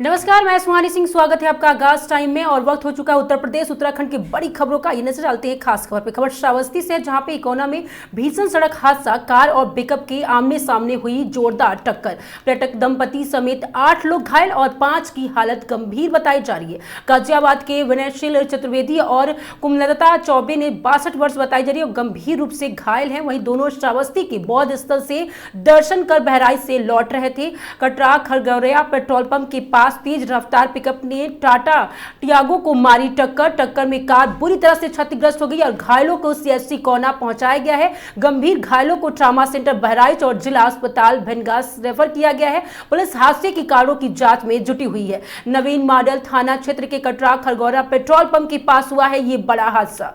नमस्कार, मैं सुहानी सिंह। स्वागत है आपका आगाज टाइम में और वक्त हो चुका है उत्तर प्रदेश उत्तराखंड की बड़ी खबरों का। ये नजर डालते हैं खास खबर पे। खबर श्रावस्ती से, जहां पे इकोना में भीषण सड़क हादसा, कार और पिकअप की आमने सामने हुई जोरदार टक्कर। पर्यटक दंपति समेत 8 लोग घायल और 5 की हालत गंभीर बताई जा रही है। गाजियाबाद के विनयशील चतुर्वेदी और कुमलता चौबे ने 62 वर्ष बताई जा रही है और गंभीर रूप से घायल है। वहीं दोनों श्रावस्ती के बौद्ध स्थल से दर्शन कर बहराइच से लौट रहे थे। कटरा खरगौरिया पेट्रोल पंप के पास तेज रफ्तार पिकअप ने टाटा टियागो को मारी टक्कर में कार बुरी तरह से क्षतिग्रस्त हो गई और घायलों को सीएचसी कोना पहुंचाया गया है। गंभीर घायलों को ट्रामा सेंटर बहराइच और जिला अस्पताल भिनगास रेफर किया गया है। पुलिस हादसे के कारणों की जांच में जुटी हुई है। नवीन मॉडल थाना क्षेत्र के कटरा खरगौरा पेट्रोल पंप के पास हुआ है ये बड़ा हादसा।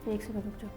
एक सेकंड रुक जाओ।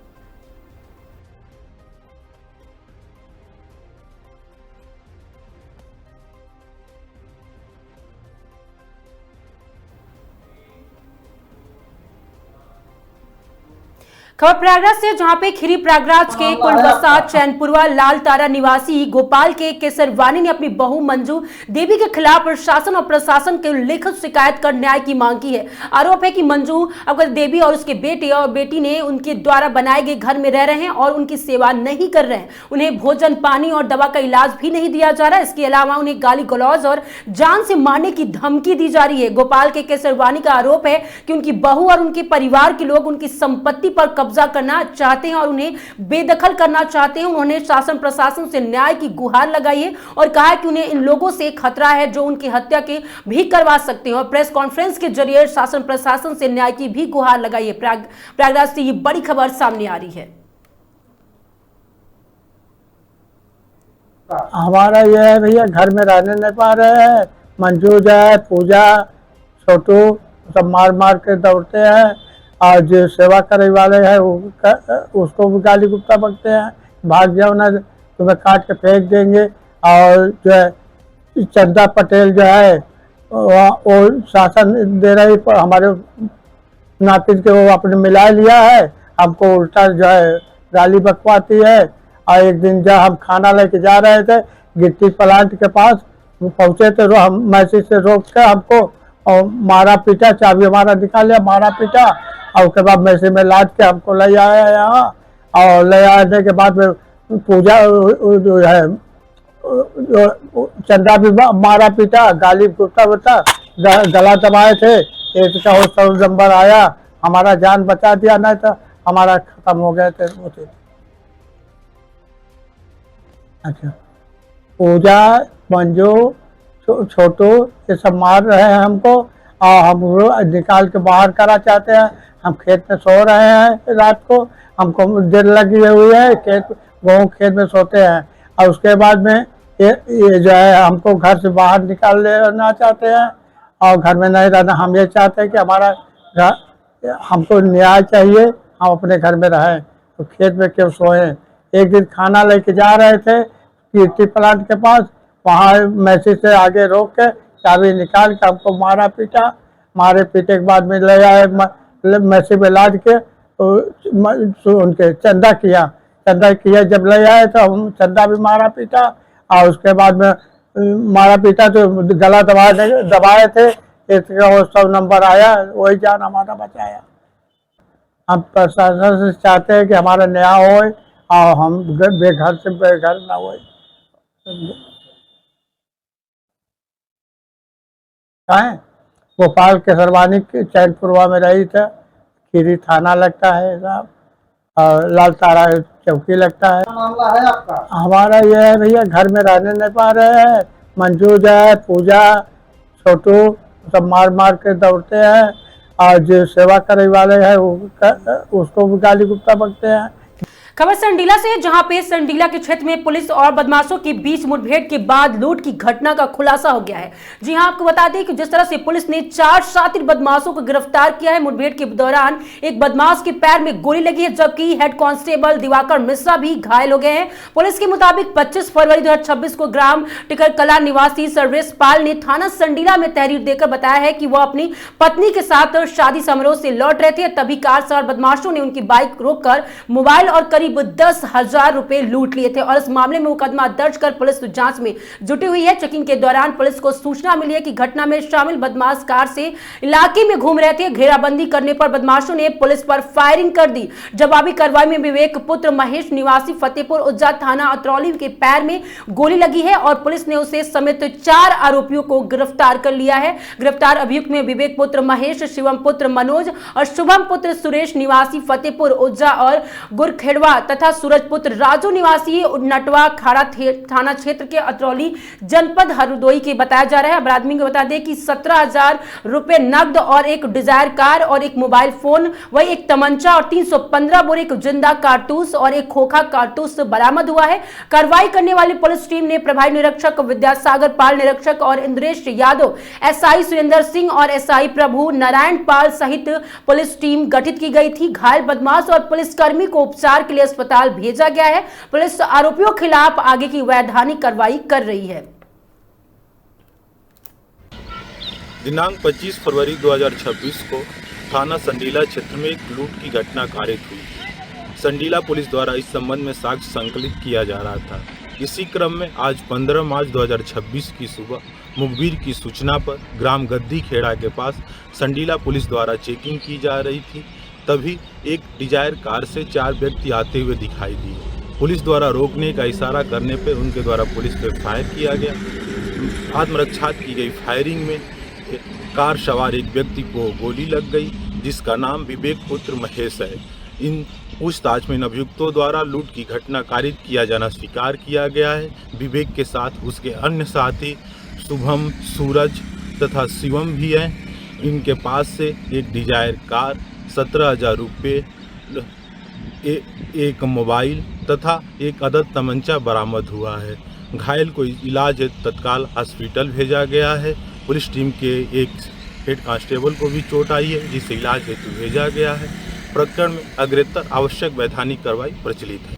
खबर प्रयागराज से, जहां पे खीरी प्रयागराज के कुलवसा चैनपुरवा लाल तारा निवासी गोपाल के केसरवानी ने अपनी बहू मंजू देवी के खिलाफ प्रशासन और प्रशासन के लिखित शिकायत कर न्याय की मांग की है। आरोप है कि मंजू अगर देवी और उसके बेटे और बेटी ने उनके द्वारा बनाए गए घर में रह रहे हैं और उनकी सेवा नहीं कर रहे हैं। उन्हें भोजन, पानी और दवा का इलाज भी नहीं दिया जा रहा है। इसके अलावा उन्हें गाली गलौज और जान से मारने की धमकी दी जा रही है। गोपाल के केसरवानी का आरोप है कि उनकी बहू और उनके परिवार के लोग उनकी संपत्ति पर कब्जा करना चाहते हैं और उन्हें बेदखल करना चाहते हैं। उन्होंने शासन प्रशासन से न्याय की गुहार लगाई है और कहा है कि उन्हें इन लोगों से खतरा है जो उनकी हत्या के भी करवा सकते हैं और प्रेस कॉन्फ्रेंस के जरिए शासन प्रशासन से न्याय की भी गुहार लगाई है। प्रयागराज से ये बड़ी खबर सामने आ रही है। हमारा यह है भैया, घर में रहने नहीं पा रहे हैं। मंजू जाए, पूजा, छोटू सब मार मार के दौड़ते हैं और जो सेवा करे वाले हैं उसको भी गाली गुप्ता बकते हैं। भाग जाओ ना, तुम्हें काट के फेंक देंगे। और जो है चंदा पटेल जो है वो शासन दे रही, हमारे नापित के वो अपने मिला लिया है, हमको उल्टा जो है गाली बकवाती है। और एक दिन जब हम खाना लेके जा रहे थे गिट्टी प्लांट के पास पहुंचे थे, हम मैसेज से रोक के हमको और मारा पीटा, चाबी हमारा निकाल लिया, मारा पीटा और उसके बाद मैसे में लाद के हमको ले आया यहाँ। और ले आने के बाद में पूजा जो है चंदा भी मारा पीटा, गाली गुप्ता बता, गला दबाए थे। एक का हॉस्पिटल नंबर आया, हमारा जान बचा दिया, नहीं तो हमारा खत्म हो गए थे। अच्छा, पूजा, मंजू, छोटू ये सब मार रहे हैं हमको और हम निकाल के बाहर करा चाहते हैं। हम खेत में सो रहे हैं रात को, हमको देर लगी हुई है, खेत में सोते हैं। और उसके बाद में ये जो है हमको घर से बाहर निकाल लेना चाहते हैं और घर में नहीं रहना। हम ये चाहते हैं कि हमारा हमको न्याय चाहिए, हम अपने घर में रहें, तो खेत में क्यों सोए। एक दिन खाना लेके जा रहे थे गिट्टी प्लांट के पास, वहाँ मैसेज से आगे रोक के चाबी निकाल के हमको मारा पीटा। मारे पीटे के बाद में ले आए मैसेज में लाद के उनके चंदा किया। जब ले आए तो हम चंदा भी मारा पीटा और उसके बाद में मारा पीटा तो गला दबाए थे। एक सब नंबर आया, वही जान हमारा बचाया। हम प्रशासन से चाहते हैं कि हमारा न्याय हो और हम बेघर से बेघर ना हो। गोपाल केसरवानी के चैनपुरवा में रही था, खीरी थाना लगता है साहब। लाल तारा चौकी लगता है। मामला है आपका? हमारा ये है भैया, घर में रहने नहीं पा रहे हैं। मंजू जो है, पूजा, छोटू सब मार मार के दौड़ते हैं, और जो सेवा करे वाले हैं उसको भी गाली गुप्ता बकते हैं। खबर संडीला से है, जहां पे संडीला के क्षेत्र में पुलिस और बदमाशों के बीच मुठभेड़ के बाद लूट की घटना का खुलासा हो गया है। जी हां, आपको बता दें कि जिस तरह से पुलिस ने 4 शातिर बदमाशों को गिरफ्तार किया है। मुठभेड़ के दौरान एक बदमाश के पैर में गोली लगी है, जबकि हेड कांस्टेबल दिवाकर मिश्रा भी घायल हो गए हैं। पुलिस के मुताबिक 25 फरवरी 2026 को ग्राम टिकरकला निवासी सर्वेश पाल ने थाना संडीला में तहरीर देकर बताया है कि वह अपनी पत्नी के साथ शादी समारोह से लौट रहे थे, तभी कार सवार बदमाशों ने उनकी बाइक रोककर मोबाइल और करीब 10,000 रुपए लूट लिए थे और इस मामले में मुकदमा दर्ज कर पुलिस जांच में जुटी हुई है। चेकिंग के दौरान पुलिस को सूचना मिली है कि घटना में शामिल बदमाश कार से इलाके में घूम रहे थे। घेराबंदी करने पर बदमाशों ने पुलिस पर फायरिंग कर दी। जवाबी कार्रवाई में विवेक पुत्र महेश निवासी फतेहपुर उज्जा थाना अतरौली के पैर में गोली लगी है और पुलिस ने उसे समेत 4 आरोपियों को गिरफ्तार कर लिया है। गिरफ्तार अभियुक्त में विवेक पुत्र महेश, शिवम पुत्र मनोज और शुभम पुत्र सुरेश निवासी फतेहपुर उज्जा और गुरखेड़वा तथा सूरज पुत्र राजू निवासी नटवा खाड़ा थाना क्षेत्र के अतरौली जनपद हरदोई के बताया जा रहा है। अपराधी को बता दें कि 17,000 रुपए नकद और एक डिजायर कार और एक मोबाइल फोन, वही एक तमंचा और 315 बोरे जिंदा कारतूस और एक खोखा कारतूस बरामद हुआ है। कार्रवाई करने वाली पुलिस टीम ने प्रभारी निरीक्षक विद्यासागर पाल, निरीक्षक और इंद्रेश यादव, एसआई सुरेंद्र सिंह और एसआई प्रभु नारायण पाल सहित पुलिस टीम गठित की गई थी। घायल बदमाश और पुलिसकर्मी को उपचार के लिए अस्पताल भेजा गया है। पुलिस आरोपियों के खिलाफ आगे की वैधानिक कार्रवाई कर रही है। दिनांक 25 फरवरी 2026 को थाना संडीला क्षेत्र में एक लूट की घटना कारित हुई। संडीला पुलिस द्वारा इस संबंध में साक्ष्य संकलित किया जा रहा था। इसी क्रम में आज 15 मार्च 2026 की सुबह मुखबिर की सूचना पर ग्राम गद्दी खेड़ा के पास संडीला पुलिस द्वारा चेकिंग की जा रही थी, तभी एक डिजायर कार से 4 व्यक्ति आते हुए दिखाई दिए। पुलिस द्वारा रोकने का इशारा करने पर उनके द्वारा पुलिस पर फायर किया गया। आत्मरक्षा की गई फायरिंग में कार सवार एक व्यक्ति को गोली लग गई, जिसका नाम विवेक पुत्र महेश है। इन पूछताछ में इन अभियुक्तों द्वारा लूट की घटना कारित किया जाना स्वीकार किया गया है। विवेक के साथ उसके अन्य साथी शुभम, सूरज तथा शिवम भी हैं। इनके पास से एक डिजायर कार, 17,000 रुपये, एक मोबाइल तथा एक अदद तमंचा बरामद हुआ है। घायल को इलाज हेतु तत्काल हॉस्पिटल भेजा गया है। पुलिस टीम के एक हेड कांस्टेबल को भी चोट आई है, जिसे इलाज हेतु भेजा गया है। प्रकरण में अग्रेतर आवश्यक वैधानिक कार्रवाई प्रचलित है।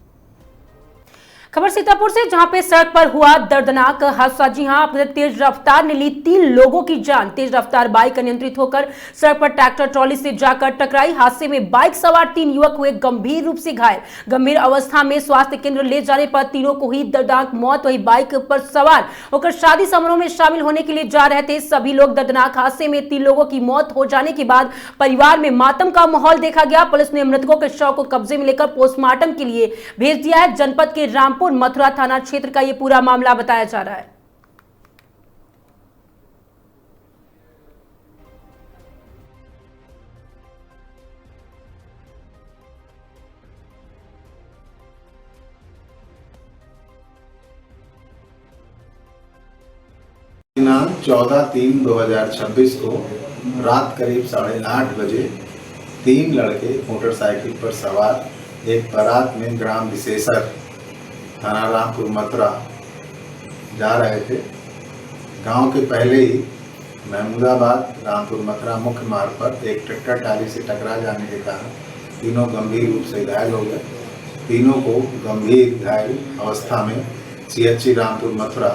खबर सीतापुर से, जहां पे सड़क पर हुआ दर्दनाक हादसा। जी हां, तेज रफ्तार ने ली 3 लोगों की जान। तेज रफ्तार बाइक अनियंत्रित होकर सड़क पर ट्रैक्टर ट्रॉली से जाकर टकराई। हादसे में बाइक सवार 3 युवक हुए गंभीर रूप से घायल। गंभीर अवस्था में स्वास्थ्य केंद्र ले जाने पर तीनों को हुई दर्दनाक मौत। वही बाइक पर सवार होकर शादी समारोह में शामिल होने के लिए जा रहे थे सभी लोग। दर्दनाक हादसे में 3 लोगों की मौत हो जाने के बाद परिवार में मातम का माहौल देखा गया। पुलिस ने मृतकों के शव को कब्जे में लेकर पोस्टमार्टम के लिए भेज दिया है। जनपद के रामपुर मथुरा थाना क्षेत्र का यह पूरा मामला बताया जा रहा है। दिनांक 14/3/2026 को रात करीब 8:30 बजे 3 लड़के मोटरसाइकिल पर सवार एक बारात में ग्राम विशेषर थाना रामपुर मथुरा जा रहे थे। गांव के पहले ही महमूदाबाद रामपुर मथुरा मुख्य मार्ग पर एक ट्रैक्टर ट्राली से टकरा जाने के कारण तीनों गंभीर रूप से घायल हो गए। तीनों को गंभीर घायल अवस्था में CHC रामपुर मथुरा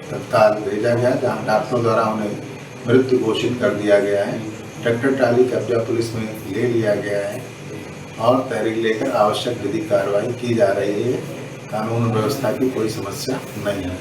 तत्काल भेजा गया, जहां डॉक्टरों द्वारा उन्हें मृत्यु घोषित कर दिया गया है। ट्रैक्टर ट्राली कब्जा पुलिस में ले लिया गया है और तहरीर लेकर आवश्यक विधिक कार्रवाई की जा रही है। कानून व्यवस्था की कोई समस्या नहीं है।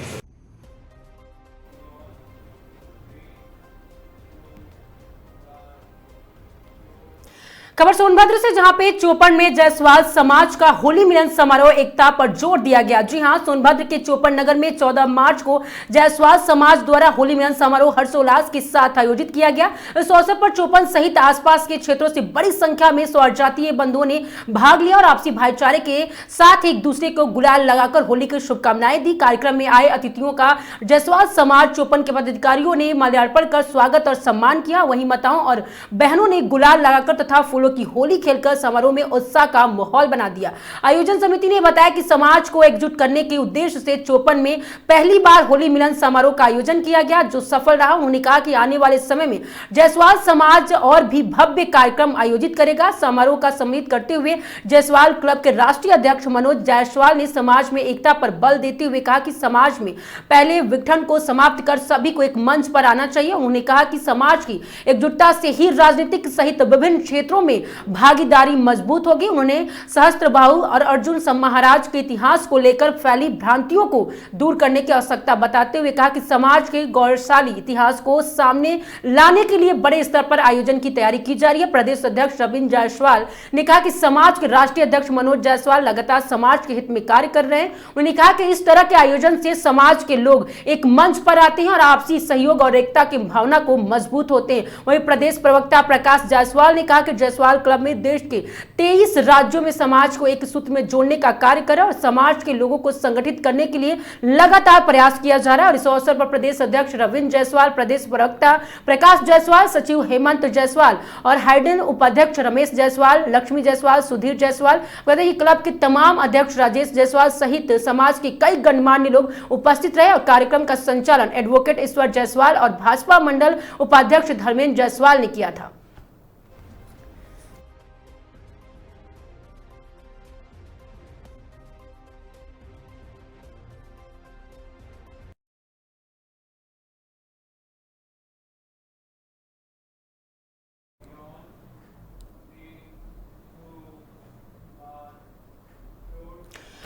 खबर सोनभद्र से, जहां पे चोपन में जायसवाल समाज का होली मिलन समारोह एकता पर जोर दिया गया। जी हां, सोनभद्र के चोपन नगर में 14 मार्च को जायसवाल समाज द्वारा होली मिलन समारोह हर्षोल्लास के साथ आयोजित किया गया। इस अवसर पर चोपन सहित आसपास के क्षेत्रों से बड़ी संख्या में स्वजातीय बंधुओं ने भाग लिया और आपसी भाईचारे के साथ एक दूसरे को गुलाल लगाकर होली की शुभकामनाएं दी। कार्यक्रम में आए अतिथियों का जायसवाल समाज चोपन के पदाधिकारियों ने माल्यार्पण कर स्वागत और सम्मान किया। वहीं माताओं और बहनों ने गुलाल लगाकर तथा फूलों की होली खेलकर समारोह में उत्साह का माहौल बना दिया। आयोजन समिति ने बताया कि समाज को एकजुट करने के उद्देश्य से चोपन में पहली बार होली मिलन समारोह का आयोजन किया गया, जो सफल रहा। उन्होंने कहा कि आने वाले समय में जायसवाल समाज और भी भव्य कार्यक्रम आयोजित करेगा। समारोह का सम्मिलित करते हुए जायसवाल क्लब के राष्ट्रीय अध्यक्ष मनोज जायसवाल ने समाज में एकता पर बल देते हुए कहा कि समाज में पहले विघटन को समाप्त कर सभी को एक मंच पर आना चाहिए। उन्होंने कहा कि समाज की एकजुटता से ही राजनीतिक सहित विभिन्न क्षेत्रों में भागीदारी मजबूत होगी। उन्होंने सहस्त्रबाहु और अर्जुन महाराज के इतिहास को लेकर फैली भ्रांतियों को दूर करने की आवश्यकता बताते हुए कहा कि समाज के गौरवशाली इतिहास को सामने लाने के लिए बड़े स्तर पर आयोजन की तैयारी की जा रही है। प्रदेश अध्यक्ष रविंद्र जायसवाल ने कहा कि समाज के राष्ट्रीय अध्यक्ष मनोज जायसवाल लगातार समाज के हित में कार्य कर रहे हैं। उन्होंने कहा कि इस तरह के आयोजन से समाज के लोग एक मंच पर आते हैं और आपसी सहयोग और एकता की भावना को मजबूत होते हैं। वहीं प्रदेश प्रवक्ता प्रकाश जायसवाल ने कहा कि जायसवाल क्लब में देश के 23 राज्यों में समाज को एक सूत्र में जोड़ने का कार्य कर रहा है और समाज के लोगों को संगठित करने के लिए लगातार प्रयास किया जा रहा है। और इस अवसर पर प्रदेश अध्यक्ष रविंद्र जायसवाल, प्रदेश प्रवक्ता प्रकाश जायसवाल, सचिव हेमंत जायसवाल और हाइडन उपाध्यक्ष रमेश जायसवाल, लक्ष्मी जायसवाल, सुधीर जायसवाल, क्लब के तमाम अध्यक्ष राजेश जायसवाल सहित समाज के कई गणमान्य लोग उपस्थित रहे। और कार्यक्रम का संचालन एडवोकेट ईश्वर जायसवाल और भाजपा मंडल उपाध्यक्ष धर्मेंद्र जायसवाल ने किया था।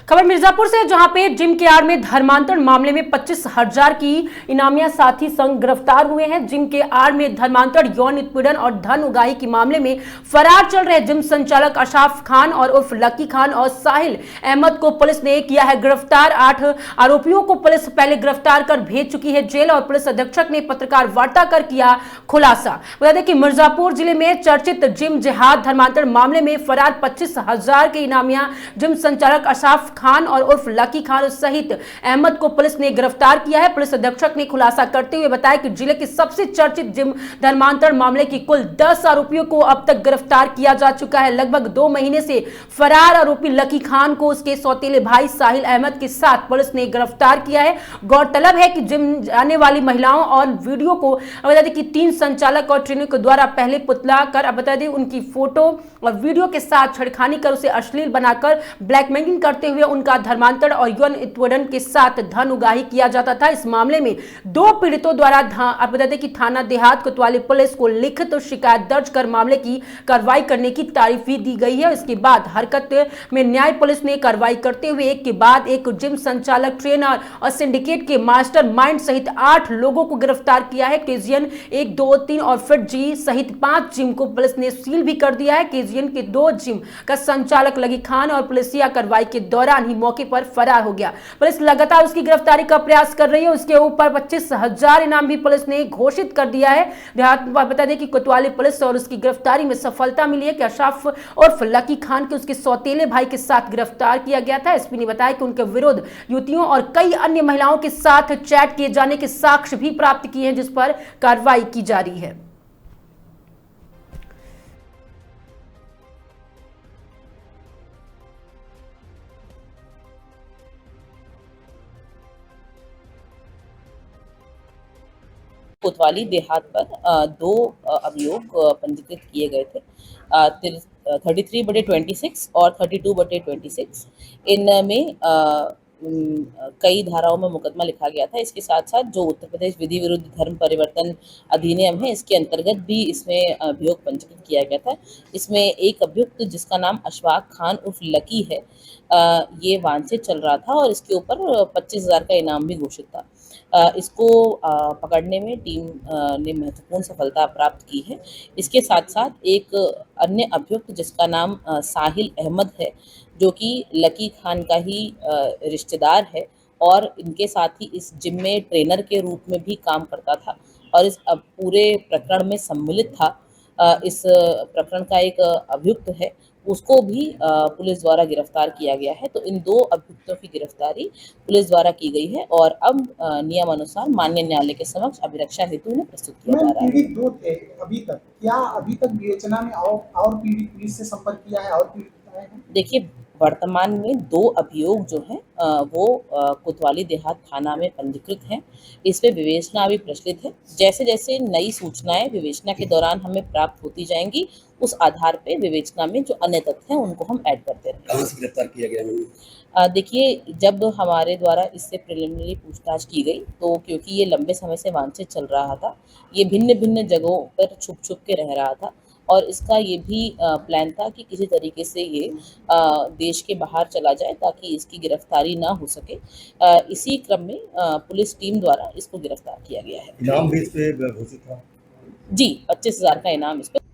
खबर मिर्जापुर से, जहां पे जिम के आड़ में धर्मांतरण मामले में 25,000 की इनामिया साथी संघ गिरफ्तार हुए हैं। जिम के आड़ में धर्मांतरण, यौन उत्पीड़न और धन उगाही के मामले में फरार चल रहे जिम संचालक अशाफ खान और उर्फ लकी खान और साहिल अहमद को पुलिस ने किया है गिरफ्तार। 8 आरोपियों को पुलिस पहले गिरफ्तार कर भेज चुकी है जेल और पुलिस अधीक्षक ने पत्रकार वार्ता कर किया खुलासा। बता दें कि मिर्जापुर जिले में चर्चित जिम जिहाद धर्मांतरण मामले में फरार 25,000 के इनामिया जिम संचालक अशाफ खान और उर्फ लकी खान सहित अहमद को पुलिस ने गिरफ्तार किया है। पुलिस अधीक्षक ने खुलासा करते हुए बताया कि जिले के सबसे चर्चित जिम धर्मांतरण मामले की कुल 10 आरोपियों को अब तक गिरफ्तार किया जा चुका है। लगभग 2 महीने से फरार आरोपी लकी खान को उसके सौतेले भाई साहिल अहमद के साथ पुलिस ने गिरफ्तार किया है। गौरतलब है कि जिम जाने वाली महिलाओं और वीडियो को बता दें कि 3 संचालक और ट्रेनर के द्वारा पहले पुतला कर बता दें उनकी फोटो और वीडियो के साथ छेड़खानी कर उसे अश्लील बनाकर ब्लैकमेलिंग करते हुए उनका धर्मांतरण और यौन उत्पीड़न के साथ धन उगाही किया जाता था। इस मामले में 2 पीड़ितों द्वारा बता दें कि थाना देहात कोतवाली पुलिस को लिखित तो शिकायत दर्ज कर मामले की कार्रवाई करने की तारीफ भी दी गई है। इसके बाद हरकत में न्याय पुलिस ने कार्रवाई करते हुए एक के बाद एक जिम संचालक, ट्रेनर और सिंडिकेट के मास्टरमाइंड सहित 8 लोगों को गिरफ्तार किया है। केजीएन 1, 2, 3 और फिट जी सहित 5 जिम को पुलिस ने सील भी कर दिया है। केजीएन के 2 जिम का संचालक लकी खान और पुलिसिया कार्रवाई के दौरान ही मौके पर फरार हो गया। पुलिस लगातार उसकी गिरफ्तारी का प्रयास कर रही है। उसके ऊपर 25,000 इनाम भी पुलिस ने घोषित कर दिया है। बता दें कि कोतवाली पुलिस और उसकी गिरफ्तारी में सफलता मिली है कि अशरफ उर्फ लकी खान के उसके सौतेले भाई के साथ गिरफ्तार किया गया था। एसपी ने बताया कि उनके विरुद्ध युवतियों और कई अन्य महिलाओं के साथ चैट किए जाने के साक्ष्य भी प्राप्त किए हैं, जिस पर कार्रवाई की जा रही है। कोतवाली देहात पर 2 अभियोग पंजीकृत किए गए थे, 33/26 और 32/26। इनमें कई धाराओं में मुकदमा लिखा गया था। इसके साथ साथ जो उत्तर प्रदेश विधि विरुद्ध धर्म परिवर्तन अधिनियम है, इसके अंतर्गत भी इसमें अभियोग पंजीकृत किया गया था। इसमें एक अभियुक्त जिसका नाम अशफाक खान उर्फ लकी है, ये वांछित चल रहा था और इसके ऊपर 25,000 का इनाम भी घोषित था। इसको पकड़ने में टीम ने महत्वपूर्ण सफलता प्राप्त की है। इसके साथ साथ एक अन्य अभियुक्त जिसका नाम साहिल अहमद है, जो कि लकी खान का ही रिश्तेदार है और इनके साथ ही इस जिम में ट्रेनर के रूप में भी काम करता था और इस पूरे प्रकरण में सम्मिलित था। इस प्रकरण का एक अभियुक्त है, उसको भी पुलिस द्वारा गिरफ्तार किया गया है। तो इन 2 अभियुक्तों की गिरफ्तारी पुलिस द्वारा की गई है और अब नियमानुसार माननीय न्यायालय के समक्ष अभिरक्षा हेतु इन्हें प्रस्तुत किया जा रहा है। पीड़ित 2 थे अभी तक, क्या अभी तक विवेचना में और पीड़ित पुलिस से संपर्क किया है और पीड़ित आए हैं? देखिए, वर्तमान में 2 अभियोग जो हैं वो कोतवाली देहात थाना में पंजीकृत हैं। इस पे विवेचना अभी प्रचलित है। जैसे-जैसे नई सूचनाएँ विवेचना के दौरान हमें प्राप्त होती जाएँगी, उस आधार पे विवेचना में जो अन्य तथ्य हैं उनको हम ऐड करते रहेंगे। कहाँ से गिरफ्तार किया गया है? देखिए, जब हमारे द्वारा इससे प्रिलिमिनरी पूछताछ की गई, तो क्योंकि ये लंबे समय से वांछित चल रहा था, ये भिन्न-भिन्न जगहों पर छुप-छुप के रह रहा था और इसका ये भी प्लान था कि किसी तरीके से ये देश के बाहर चला जाए ताकि इसकी गिरफ्तारी ना हो सके। इसी क्रम में पुलिस टीम द्वारा इसको गिरफ्तार किया गया है। इनाम भी इस पे घोषित था। जी, 25,000 का इनाम इस पे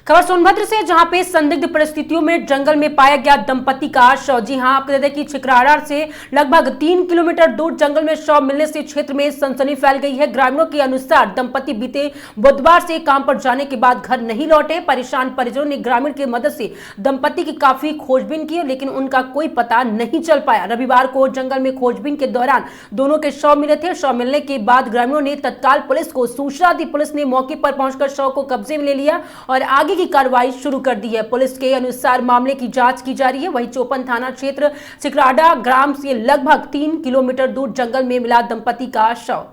खबर सोनभद्र से, जहां पे संदिग्ध परिस्थितियों में जंगल में पाया गया दंपति का शव। जी हां, आपको बता दें कि छिकराड़ा से लगभग 3 किलोमीटर दूर जंगल में शव मिलने से क्षेत्र में सनसनी फैल गई है। ग्रामीणों के अनुसार दंपति बीते बुधवार से काम पर जाने के बाद घर नहीं लौटे। परेशान परिजनों ने ग्रामीण की मदद से दंपति की काफी खोजबीन की, लेकिन उनका कोई पता नहीं चल पाया। रविवार को जंगल में खोजबीन के दौरान दोनों के शव मिले थे। शव मिलने के बाद ग्रामीणों ने तत्काल पुलिस को सूचना दी। पुलिस ने मौके पर पहुंचकर शव को कब्जे में ले लिया और आगे की कार्रवाई शुरू कर दी है। पुलिस के अनुसार मामले की जांच की जा रही है। वहीं चौपन थाना क्षेत्र छिकराड़ा ग्राम से लगभग 3 किलोमीटर दूर जंगल में मिला दंपति का शव।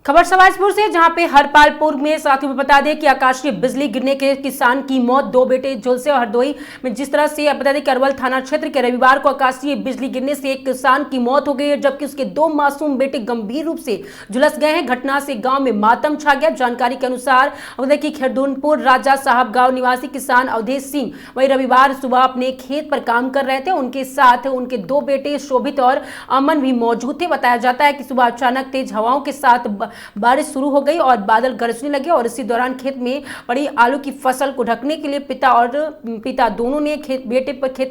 खबर सवाजपुर से, जहां पे हरपालपुर में साथियों को बता दें कि आकाशीय बिजली गिरने के किसान की मौत। 2 बेटे झुलसे और हरदोई में जिस तरह से बता दें कि अरवल थाना क्षेत्र के रविवार को आकाशीय बिजली गिरने से एक किसान की मौत हो गई है, जबकि उसके 2 मासूम बेटे गंभीर रूप से झुलस गए हैं। घटना से गांव में मातम छा गया। जानकारी के अनुसार कि खिरदुनपुर राजा साहब गांव निवासी किसान अवधेश सिंह वही रविवार सुबह अपने खेत पर काम कर रहे थे। उनके साथ उनके 2 बेटे शोभित और अमन भी मौजूद थे। बताया जाता है कि सुबह अचानक तेज हवाओं के साथ बारिश शुरू हो गई और बादल गरजने लगे और इसी दौरान खेत में पड़ी आलू की फसल को ढकने के लिए पिता दोनों ने खेत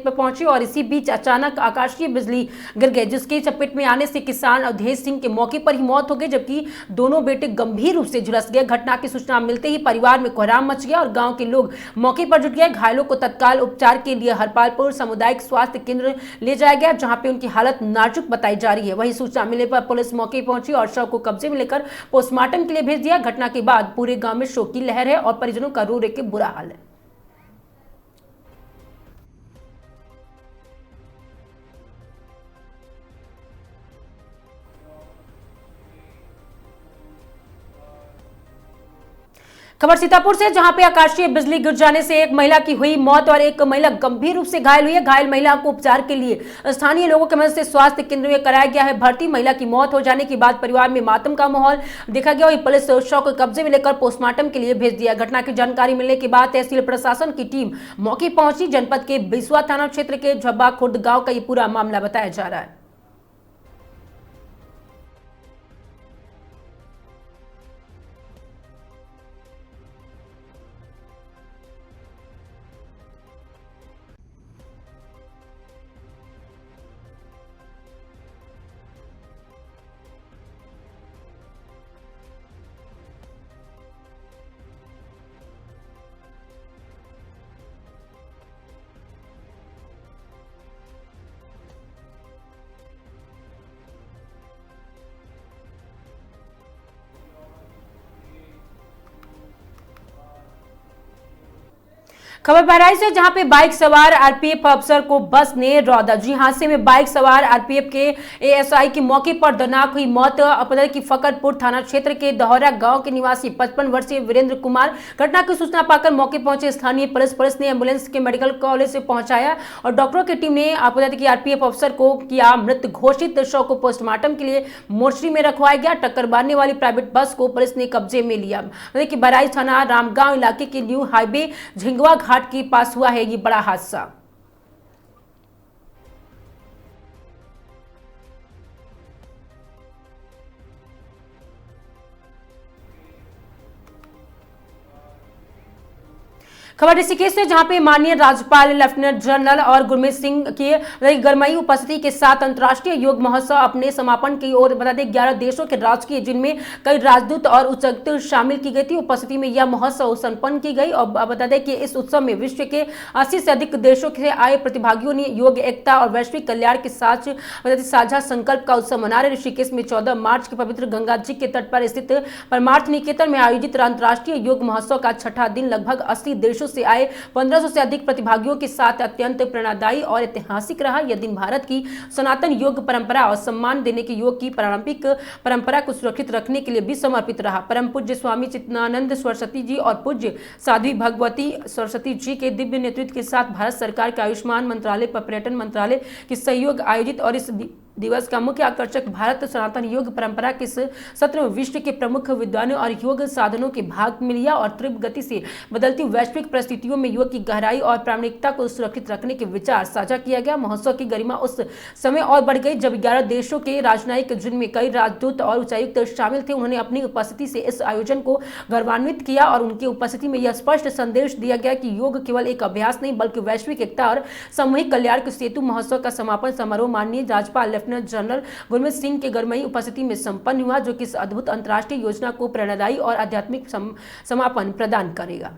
पर पहुंचे और इसी बीच अचानक आकाशीय बिजली गिर गई, जिसकी चपेट में आने से किसान अवधेश सिंह के मौके पर ही मौत हो गई, जबकि दोनों बेटे गंभीर रूप से झुलस गए। घटना की सूचना मिलते ही परिवार में कोहराम मच गया और गांव के लोग मौके पर जुट गए। घायलों को तत्काल उपचार के लिए हरपालपुर सामुदायिक स्वास्थ्य केंद्र ले जाया गया, जहां पे उनकी हालत नाजुक बताई जा रही है। वहीं सूचना मिलने पर पुलिस मौके पहुंची और शव को कब्जे में लेकर पोस्टमार्टम के लिए भेज दिया। घटना के बाद पूरे गांव में शोक की लहर है और परिजनों का रो रो के बुरा हाल है। खबर सीतापुर से, जहां पे आकाशीय बिजली गिर जाने से एक महिला की हुई मौत और एक महिला गंभीर रूप से घायल हुई है। घायल महिला को उपचार के लिए स्थानीय लोगों की मदद से स्वास्थ्य केंद्र में कराया गया है भर्ती। महिला की मौत हो जाने के बाद परिवार में मातम का माहौल देखा गया। वही पुलिस शव को कब्जे में लेकर पोस्टमार्टम के लिए भेज दिया। घटना की जानकारी मिलने के बाद तहसील प्रशासन की टीम मौके पहुंची। जनपद के बिसवा थाना क्षेत्र के झब्बा खुर्द गाँव का ये पूरा मामला बताया जा रहा है। खबर बहराइच है, जहां पे बाइक सवार आरपीएफ अफसर को बस ने रौंदा। जी, हादसे में बाइक सवार आरपीएफ के एएसआई की मौके पर दर्दनाक हुई मौत। अपराध की फकरपुर थाना क्षेत्र के दहौरा गांव के निवासी 55 वर्षीय वीरेंद्र कुमार घटना की सूचना पाकर मौके पहुंचे स्थानीय पुलिस ने एम्बुलेंस के मेडिकल कॉलेज से पहुंचाया और डॉक्टरों की टीम ने अपराध की आरपीएफ अफसर को किया मृत घोषित। शव को पोस्टमार्टम के लिए मोर्चरी में रखवाया गया। टक्कर मारने वाली प्राइवेट बस को पुलिस ने कब्जे में लिया। बहराइच थाना रामगांव इलाके के न्यू हाईवे झिंगवा घाट के पास हुआ है ये बड़ा हादसा। खबर ऋषिकेश से, जहां पे माननीय राज्यपाल लेफ्टिनेंट जनरल और गुरमीत सिंह की गरमाई उपस्थिति के साथ अंतर्राष्ट्रीय योग महोत्सव अपने समापन की ओर। बता दें 11 देशों के राजकीय, जिनमें कई राजदूत और उच्चायुक्त शामिल की गई थी। उपस्थिति में यह महोत्सव संपन्न की गई और बता दें कि इस उत्सव में विश्व के 80 से अधिक देशों से आए प्रतिभागियों ने योग, एकता और वैश्विक कल्याण के साथ साझा संकल्प का उत्सव मना रहे। ऋषिकेश में 14 मार्च के पवित्र गंगा जी के तट पर स्थित परमार्थ निकेतन में आयोजित अंतर्राष्ट्रीय योग महोत्सव का छठा दिन लगभग 80 देशों से आए 1500 से अधिक प्रतिभागियों के साथ अत्यंत प्रेरणादायी और ऐतिहासिक रहा। यह दिन भारत की सनातन योग परंपरा और सम्मान देने की योग की पारंपरिक परंपरा को सुरक्षित रखने के लिए भी समर्पित रहा। परम पूज्य स्वामी चित्तानंद सरस्वती जी और पूज्य साध्वी भगवती सरस्वती जी के दिव्य नेतृत्व के साथ भारत सरकार के आयुष्मान मंत्रालय, पर्यटन मंत्रालय के सहयोग आयोजित और इस दिवस का मुख्य आकर्षक भारत सनातन योग परंपरा के सत्र में विश्व के प्रमुख विद्वानों और योग साधनों के भाग में लिया और तीव्र गति से बदलती वैश्विक परिस्थितियों में योग की गहराई और प्रामाणिकता को सुरक्षित रखने के विचार साझा किया गया। महोत्सव की गरिमा उस समय और बढ़ गई जब 11 देशों के राजनयिक, जिनमें कई राजदूत और उच्चायुक्त शामिल थे, उन्होंने अपनी उपस्थिति से इस आयोजन को गौरवान्वित किया और उनकी उपस्थिति में यह स्पष्ट संदेश दिया गया कि योग केवल एक अभ्यास नहीं बल्कि वैश्विक एकता और सामूहिक कल्याण के सेतु। महोत्सव का समापन समारोह माननीय राज्यपाल लेफ्टिनेंट जनरल गुरमीत सिंह के गरमाई उपस्थिति में संपन्न हुआ, जो कि इस अद्भुत अंतर्राष्ट्रीय योजना को प्रेरणादायी और आध्यात्मिक समापन प्रदान करेगा।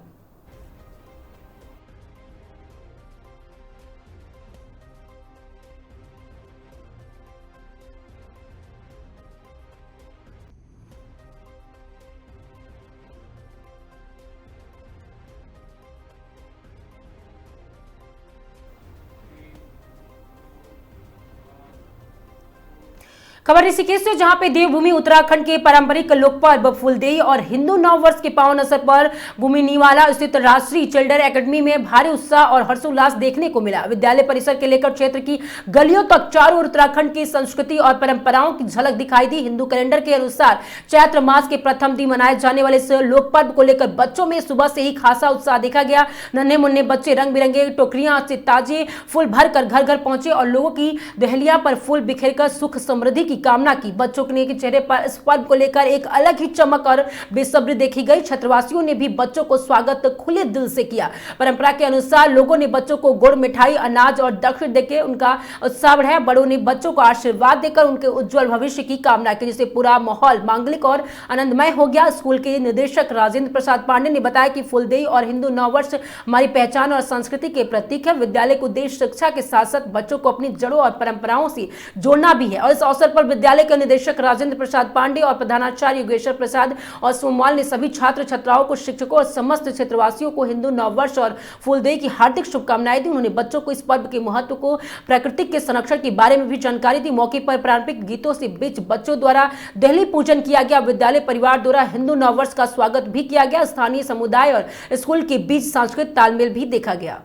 खबर ऋषिकेश से, जहां पे देवभूमि उत्तराखंड के पारंपरिक लोक पर्व फूलदेई और हिंदू नव वर्ष के पावन अवसर पर गुमिनीवाला स्थित राजश्री चिल्ड्रन एकेडमी में भारी उत्साह और हर्षोल्लास देखने को मिला। विद्यालय परिसर के लेकर क्षेत्र की गलियों तक चारों ओर उत्तराखंड की संस्कृति और परंपराओं की झलक दिखाई दी। हिंदू कैलेंडर के अनुसार चैत्र मास के प्रथम दिन मनाए जाने वाले इस लोक पर्व को लेकर बच्चों में सुबह से ही खासा उत्साह देखा गया। नन्हे मुन्ने बच्चे रंग बिरंगे टोकरियां से ताजे फूल भरकर घर घर पहुंचे और लोगों की दहलिया पर फूल बिखेरकर सुख समृद्धि की कामना की। बच्चों के चेहरे पर इस पर्व को लेकर एक अलग ही चमक और बेसब्री देखी गई। छात्रवासियों ने भी बच्चों को स्वागत खुले दिल से किया। परंपरा के अनुसार लोगों ने बच्चों को गुड़, मिठाई, अनाज और दक्षिण देकर उनका उत्साह बढ़ाया। बड़ों ने बच्चों को आशीर्वाद देकर उनके उज्जवल भविष्य की कामना की, जिससे पूरा माहौल मांगलिक और आनंदमय हो गया। स्कूल के निदेशक राजेंद्र प्रसाद पांडे ने बताया कि फूलदेई और हिंदू नववर्ष हमारी पहचान और संस्कृति के प्रतीक है। विद्यालय को देश शिक्षा के साथ साथ बच्चों को अपनी जड़ों और परंपराओं से जोड़ना भी है और इस अवसर पर विद्यालय के निदेशक राजेंद्र प्रसाद पांडे और प्रधानाचार्य योगेश्वर प्रसाद और सोमवाल ने सभी छात्र छात्राओं को, शिक्षकों और समस्त क्षेत्रवासियों को हिंदू नववर्ष और फूलदेई की हार्दिक शुभकामनाएं दी। उन्होंने बच्चों को इस पर्व के महत्व को, प्रकृति के संरक्षण के बारे में भी जानकारी दी। मौके पर पारंपरिक गीतों से बीच बच्चों द्वारा देहली पूजन किया गया। विद्यालय परिवार द्वारा हिंदू नववर्ष का स्वागत भी किया गया। स्थानीय समुदाय और स्कूल के बीच सांस्कृतिक तालमेल भी देखा गया।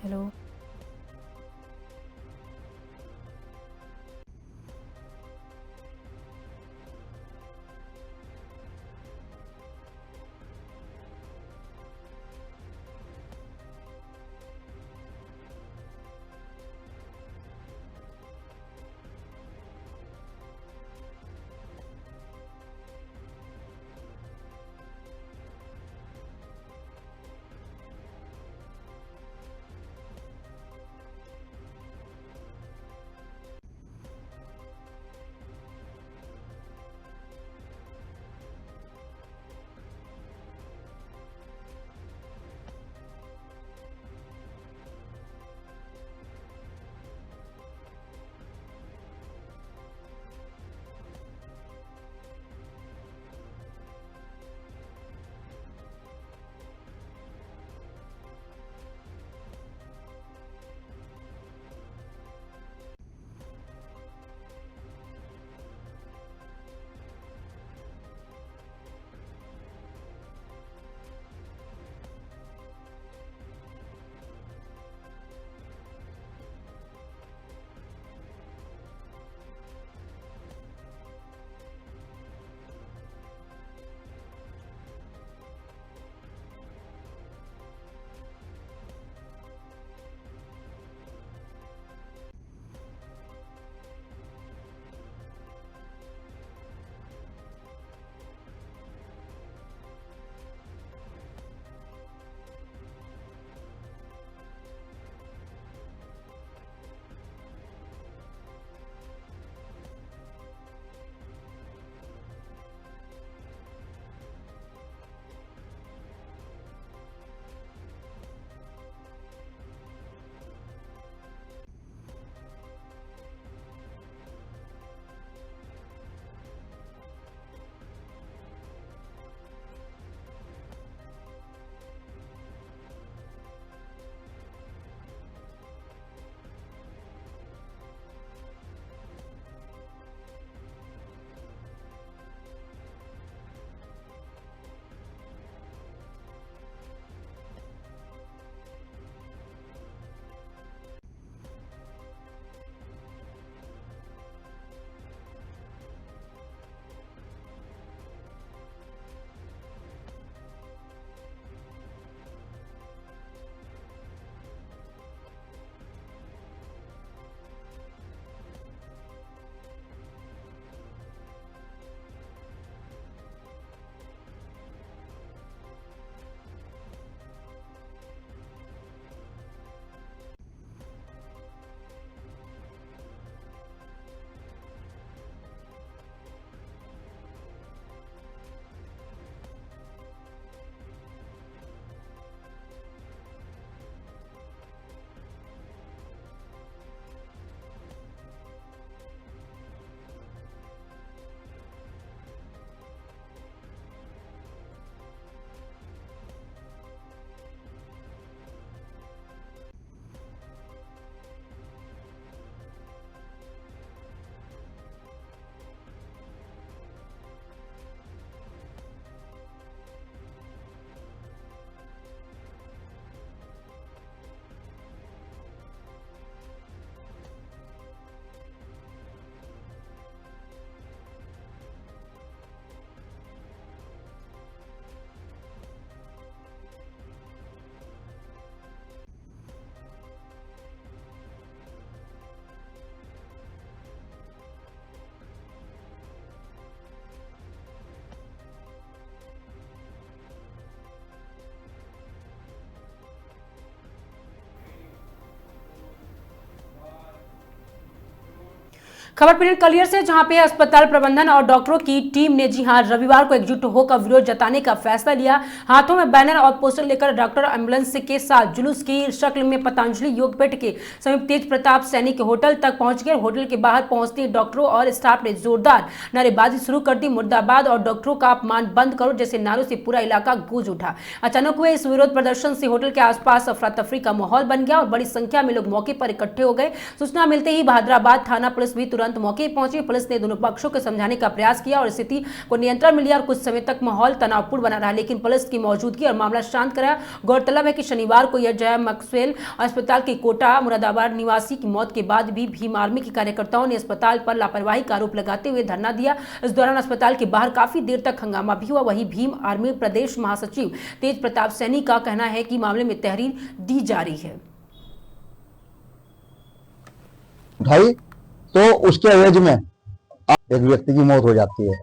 हेलो खबर पीड़ित कलियर से, जहां पे अस्पताल प्रबंधन और डॉक्टरों की टीम ने जी हां रविवार को एकजुट होकर विरोध जताने का फैसला लिया। हाथों में बैनर और पोस्टर लेकर डॉक्टर एम्बुलेंस के साथ जुलूस की शक्ल में पतंजलि योगपीठ के समीप तेज प्रताप सैनी के होटल तक पहुंच गए। होटल के बाहर पहुंचते डॉक्टरों और स्टाफ ने जोरदार नारेबाजी शुरू कर दी। मुर्दाबाद और डॉक्टरों का अपमान बंद करो जैसे नारों से पूरा इलाका गूंज उठा। अचानक हुए इस विरोध प्रदर्शन से होटल के आसपास अफरा तफरी का माहौल बन गया और बड़ी संख्या में लोग मौके पर इकट्ठे हो गए। सूचना मिलते ही बहादुराबाद थाना पुलिस भी तुरंत मौके पर पहुंची। पुलिस ने दोनों पक्षों को समझाने का प्रयास किया और स्थिति को नियंत्रण में लिया और कुछ समय तक माहौल तनावपूर्ण बना रहा, लेकिन पुलिस की मौजूदगी और मामला शांत कराया। गौरतलब है कि शनिवार को यह जय मैक्सवेल अस्पताल के कोटा मुरादाबाद निवासी की मौत के बाद भी भीम आर्मी के कार्यकर्ताओं ने अस्पताल पर लापरवाही का आरोप लगाते हुए धरना दिया। इस दौरान अस्पताल के बाहर काफी देर तक हंगामा भी हुआ। वहीं भीम आर्मी प्रदेश महासचिव तेज प्रताप सैनी का कहना है कि मामले में तहरीर दी जा रही है। उठाई तो उसके एवज में एक व्यक्ति की मौत हो जाती है।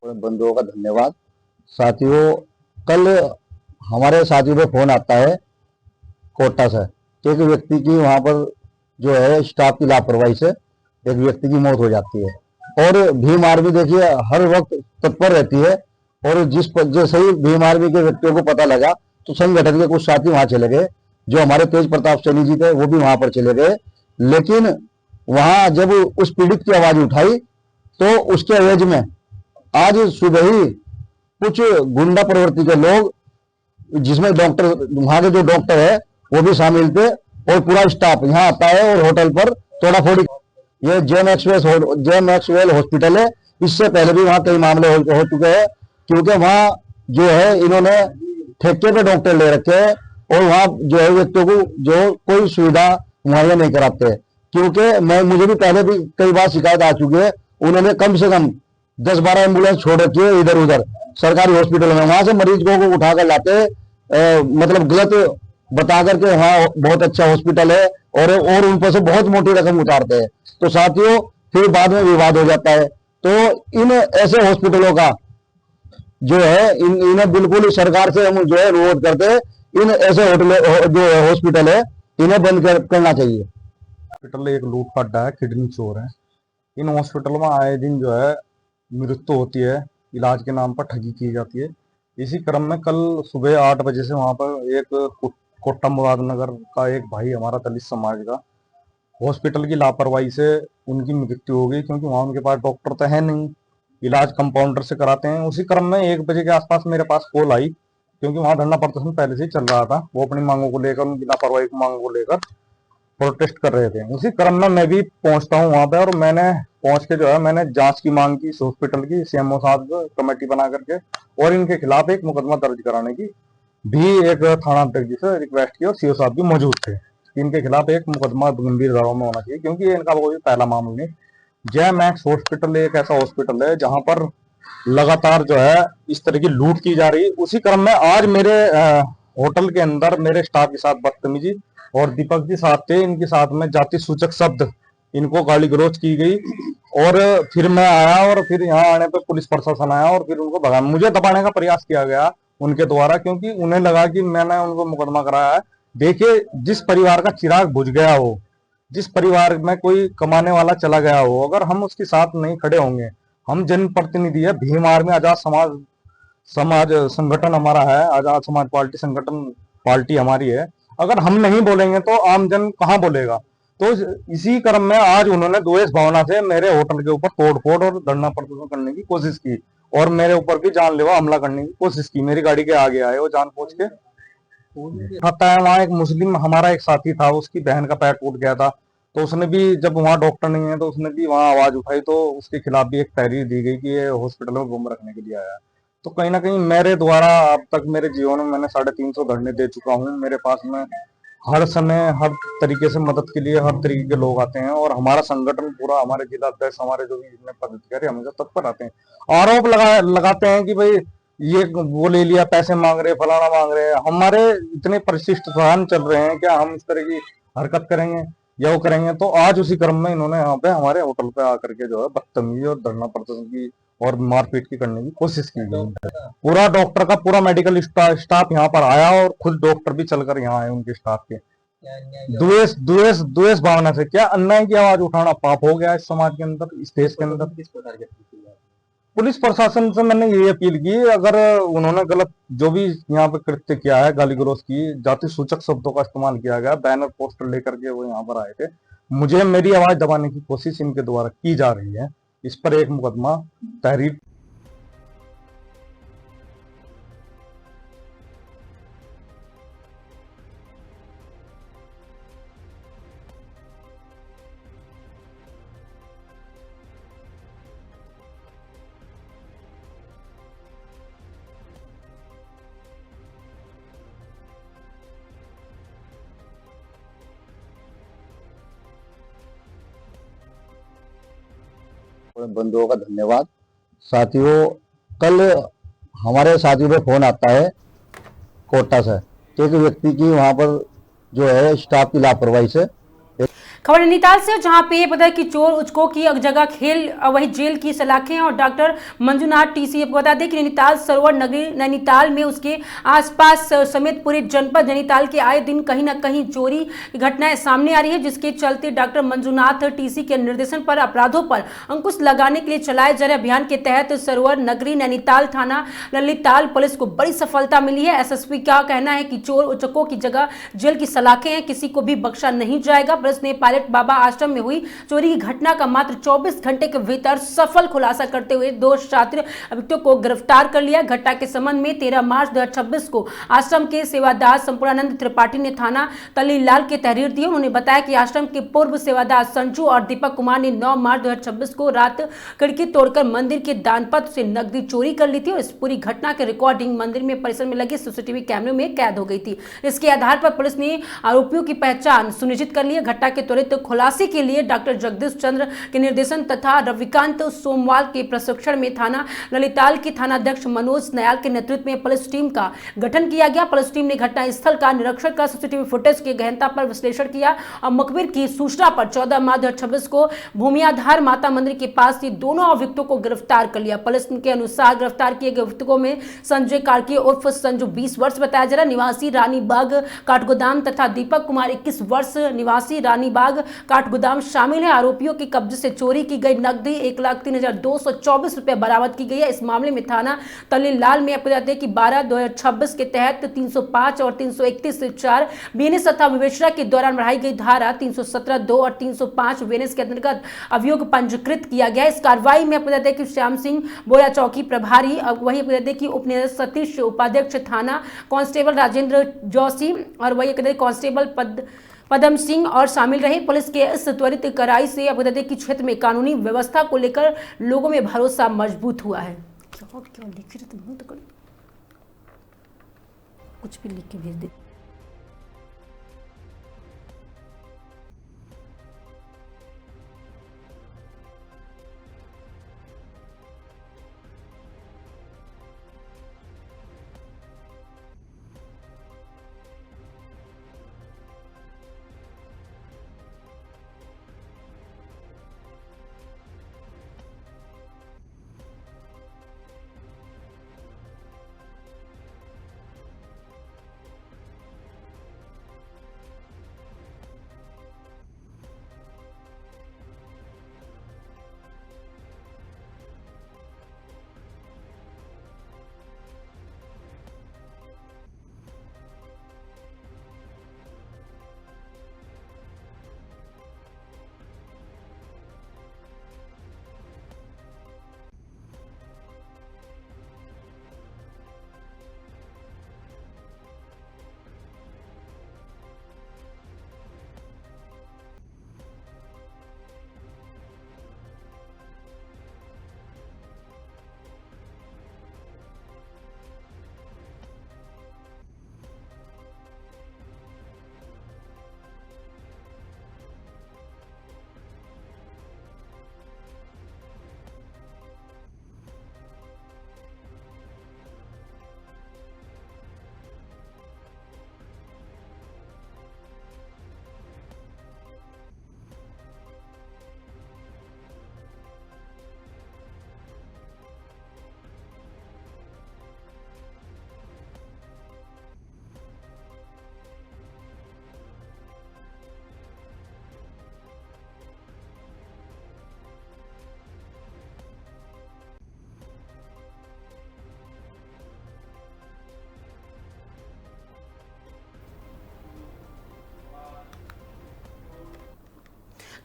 बंधुओं का धन्यवाद। साथियों, कल हमारे साथियों पे फोन आता है कोटा से, एक व्यक्ति की वहां पर जो है स्टाफ की लापरवाही से एक व्यक्ति की मौत हो जाती है। और भीम आर्मी देखिए हर वक्त तत्पर रहती है और जैसे ही भीम आर्मी के व्यक्तियों को पता लगा तो संगठन के कुछ साथी वहां चले गए। जो हमारे तेज प्रताप सैनी जी थे वो भी वहां पर चले गए, लेकिन वहां जब उस पीड़ित की आवाज उठाई तो उसके एवज में आज सुबह ही कुछ गुंडा प्रवृत्ति के लोग, जिसमें डॉक्टर वहां के जो डॉक्टर है वो भी शामिल थे और पूरा स्टाफ यहाँ आता है और होटल पर तोड़ाफोड़ी। ये जे मैक्सवेल हॉस्पिटल है, इससे पहले भी वहां कई मामले हो चुके हैं, क्योंकि वहां जो है इन्होंने ठेके पे डॉक्टर ले रखे हैं और वहां जो है व्यक्तियों को जो कोई सुविधा मुहैया नहीं कराते। क्योंकि मुझे भी पहले भी कई बार शिकायत आ चुकी है, उन्होंने कम से कम 10-12 एम्बुलेंस छोड़ रखी है इधर उधर सरकारी हॉस्पिटल में। वहां से मरीजों को उठाकर लाते, मतलब गलत बता करके वहां बहुत अच्छा हॉस्पिटल है और उन पर से बहुत मोटी रकम उतारते हैं। तो साथियों फिर बाद में विवाद हो जाता है। तो इन ऐसे हॉस्पिटलों का जो है इन्हें बिल्कुल सरकार से हम जो है अनुरोध करते हैं, इन ऐसे होटल जो हॉस्पिटल है इन्हें बंद करना चाहिए। हॉस्पिटल एक लूट का अड्डा है, किडनी चोर है। इन हॉस्पिटल में आए दिन जो है मृत्यु होती है, इलाज के नाम पर ठगी की जाती है। इसी क्रम में कल सुबह 8 बजे से वहां पर एक कोटा मुरादनगर का एक भाई हमारा दलित समाज का हॉस्पिटल की लापरवाही से उनकी मृत्यु हो गई, क्योंकि वहां उनके पास डॉक्टर तो है नहीं, इलाज कंपाउंडर से कराते हैं। उसी क्रम में 1 बजे के आसपास मेरे पास कॉल आई, क्योंकि वहां धरना प्रदर्शन पहले से ही चल रहा था। वो अपनी मांगों को लेकर, उनकी लापरवाही की मांगों को लेकर प्रोटेस्ट कर रहे थे। उसी क्रम में मैं भी पहुंचता हूं वहां पे और मैंने पहुंच के जो है मैंने जांच की मांग की इस हॉस्पिटल की, सीएमओ साहब कमेटी बना करके, और इनके खिलाफ एक मुकदमा दर्ज कराने की भी एक थानाध्यक्ष जी से रिक्वेस्ट की और सीओ साहब भी मौजूद थे। इनके खिलाफ एक मुकदमा गंभीर धाराओं में होना चाहिए, क्योंकि इनका कोई पहला मामला नहीं। जय मैक्स हॉस्पिटल एक ऐसा हॉस्पिटल है जहां पर लगातार जो है इस तरह की लूट की जा रही है। उसी क्रम में आज मेरे होटल के अंदर मेरे स्टाफ के साथ बदतमीजी और दीपक जी साथ थे, इनके साथ में जाति सूचक शब्द इनको गाली गलौज की गई। और फिर मैं आया और फिर यहाँ आने पर पुलिस प्रशासन आया और फिर उनको भगाया, मुझे दबाने का प्रयास किया गया उनके द्वारा, क्योंकि उन्हें लगा कि मैंने उनको मुकदमा कराया है। देखिए, जिस परिवार का चिराग बुझ गया हो, जिस परिवार में कोई कमाने वाला चला गया हो, अगर हम उसके साथ नहीं खड़े होंगे, हम जनप्रतिनिधि है, भीम आर्मी आजाद समाज संगठन हमारा है, आजाद समाज पार्टी संगठन पार्टी हमारी है, अगर हम नहीं बोलेंगे तो आम जन कहाँ बोलेगा। तो इसी क्रम में आज उन्होंने द्वेष भावना से मेरे होटल के ऊपर तोड़फोड़ और धरना प्रदर्शन करने की कोशिश की और मेरे ऊपर भी जानलेवा हमला करने की कोशिश की। मेरी गाड़ी के आगे आए वो जानबूझ के। पता है, वहाँ एक मुस्लिम हमारा एक साथी था, उसकी बहन का पैर टूट गया था, तो उसने भी, जब वहाँ डॉक्टर नहीं है तो उसने भी वहाँ आवाज उठाई, तो उसके खिलाफ भी एक तहरीर दी गई कि ये हॉस्पिटल में गुम रखने के लिए आया है। तो कहीं ना कहीं मेरे द्वारा अब तक मेरे जीवन में मैंने 350 धरने दे चुका हूँ। मेरे पास में हर समय हर तरीके से मदद के लिए हर तरीके के लोग आते हैं और हमारा संगठन पूरा, हमारे जिला अध्यक्ष, हमारे जो भी पदाधिकारी हमेशा तत्पर आते हैं। आरोप लगाते हैं कि भाई ये वो ले लिया, पैसे मांग रहे, फलाना मांग रहे हैं। हमारे इतने परिशिष्ट साधन चल रहे हैं, क्या हम इस तरह की हरकत करेंगे या वो करेंगे? तो आज उसी क्रम में इन्होंने यहाँ पे हमारे होटल पे आकर के जो है बदतमीजी और धरना प्रदर्शन की और मारपीट की करने की कोशिश की गई। पूरा डॉक्टर का पूरा मेडिकल स्टाफ यहाँ पर आया और खुद डॉक्टर भी चलकर यहाँ आए उनके स्टाफ के। द्वेष द्वेष द्वेष भावना से। क्या अन्याय की आवाज उठाना पाप हो गया इस समाज के अंदर, इस देश के अंदर? किस प्रकार की अपील है? पुलिस प्रशासन से मैंने ये अपील की, अगर उन्होंने गलत जो भी यहाँ पे कृत्य किया है, गाली गलौज की, जाति सूचक शब्दों का इस्तेमाल किया गया, बैनर पोस्टर लेकर के वो यहाँ पर आए थे, मुझे मेरी आवाज दबाने की कोशिश इनके द्वारा की जा रही है। इस पर एक मुकदमा तहरीर बंधुओं का धन्यवाद। साथियों, कल हमारे साथियों पे फोन आता है कोटा से, एक व्यक्ति की वहां पर जो है स्टाफ की लापरवाही से। खबर नैनीताल से, जहां पे पता है कि चोर उचकों की जगह खेल वही जेल की सलाखें और डॉक्टर मंजुनाथ टीसी। बता दें कि नैनीताल सरोवर नगरी नैनीताल में उसके आसपास समेत पूरे जनपद नैनीताल के आए दिन कहीं ना कहीं चोरी की घटनाएं सामने आ रही है, जिसके चलते डॉक्टर मंजुनाथ टीसी के निर्देशन पर अपराधों पर अंकुश लगाने के लिए चलाए जा रहे अभियान के तहत सरोवर नगरी नैनीताल थाना ललिताल पुलिस को बड़ी सफलता मिली है। एसएसपी का कहना है कि चोर उचकों की जगह जेल की सलाखें हैं, किसी को भी बख्शा नहीं जाएगा। पुलिस ने पायलट बाबा आश्रम में हुई चोरी की घटना का मात्र 24 घंटे के भीतर सफल खुलासा करते हुए 2 छात्र अभियुक्तों को गिरफ्तार कर लिया। घटना के संबंध में 13 मार्च 2026 को आश्रम के सेवादार संपूर्णानंद त्रिपाठी ने थाना तलीलाल के तहरीर दी। उन्होंने बताया कि आश्रम के पूर्व सेवादार संजू और दीपक कुमार ने 9 मार्च 2026 को रात खिड़की तोड़कर मंदिर के दानपत्र से नकदी चोरी कर ली थी और इस पूरी घटना की रिकॉर्डिंग मंदिर में परिसर में लगे सीसीटीवी कैमरे में कैद हो गई थी। इसके आधार पर पुलिस ने आरोपियों की पहचान सुनिश्चित कर ली है। घटना के त्वरित खुलासे के लिए डॉक्टर जगदीश चंद्र के निर्देशन तथा रविकांत सोमवाल के प्रशिक्षण में थाना ललिताल के थानाध्यक्ष मनोज नयाल के नेतृत्व में पुलिस टीम का गठन किया गया। पुलिस टीम ने घटना स्थल का निरीक्षण कर सीसीटीवी फुटेज के गहनता पर विश्लेषण किया और मुखबिर की सूचना पर 14 मार्च 2026 को भूमियाधार माता मंदिर के पास से दोनों अभियुक्तों को गिरफ्तार कर लिया। पुलिस के अनुसार गिरफ्तार किए गए अभियुक्तों में संजय कार्की उर्फ संजू 20 वर्ष बताया जा रहा, निवासी रानीबाग काठगोदाम तथा दीपक कुमार 21 वर्ष निवासी रानीबाग काठगोदाम शामिल है। आरोपियों के कब्जे से चोरी की गई नकदी 1,03,224 रुपए बरामद की गई है। इस मामले में थाना तलीलाल में आपको बताते हैं कि 12/2026 के तहत 305 और 331/4 बीएनएस तथा विवेचना के दौरान बढ़ाई गई धारा 317(2) और 305 बीएनएस के अंतर्गत अभियोग पंजीकृत किया गया। इस कार्रवाई में आपको बताते हैं कि श्याम सिंह बोया चौकी प्रभारी, वही आपको बताते हैं कि उप निरीक्षक सतीश, उपाध्यक्ष थाना कांस्टेबल राजेंद्र जोशी और वही कांस्टेबल पदम सिंह और शामिल रहे। पुलिस के इस त्वरित कार्रवाई से आपको बता दें कि क्षेत्र में कानूनी व्यवस्था को लेकर लोगों में भरोसा मजबूत हुआ है। क्या लिख रहे थे, कुछ भी लिख के भेज दे।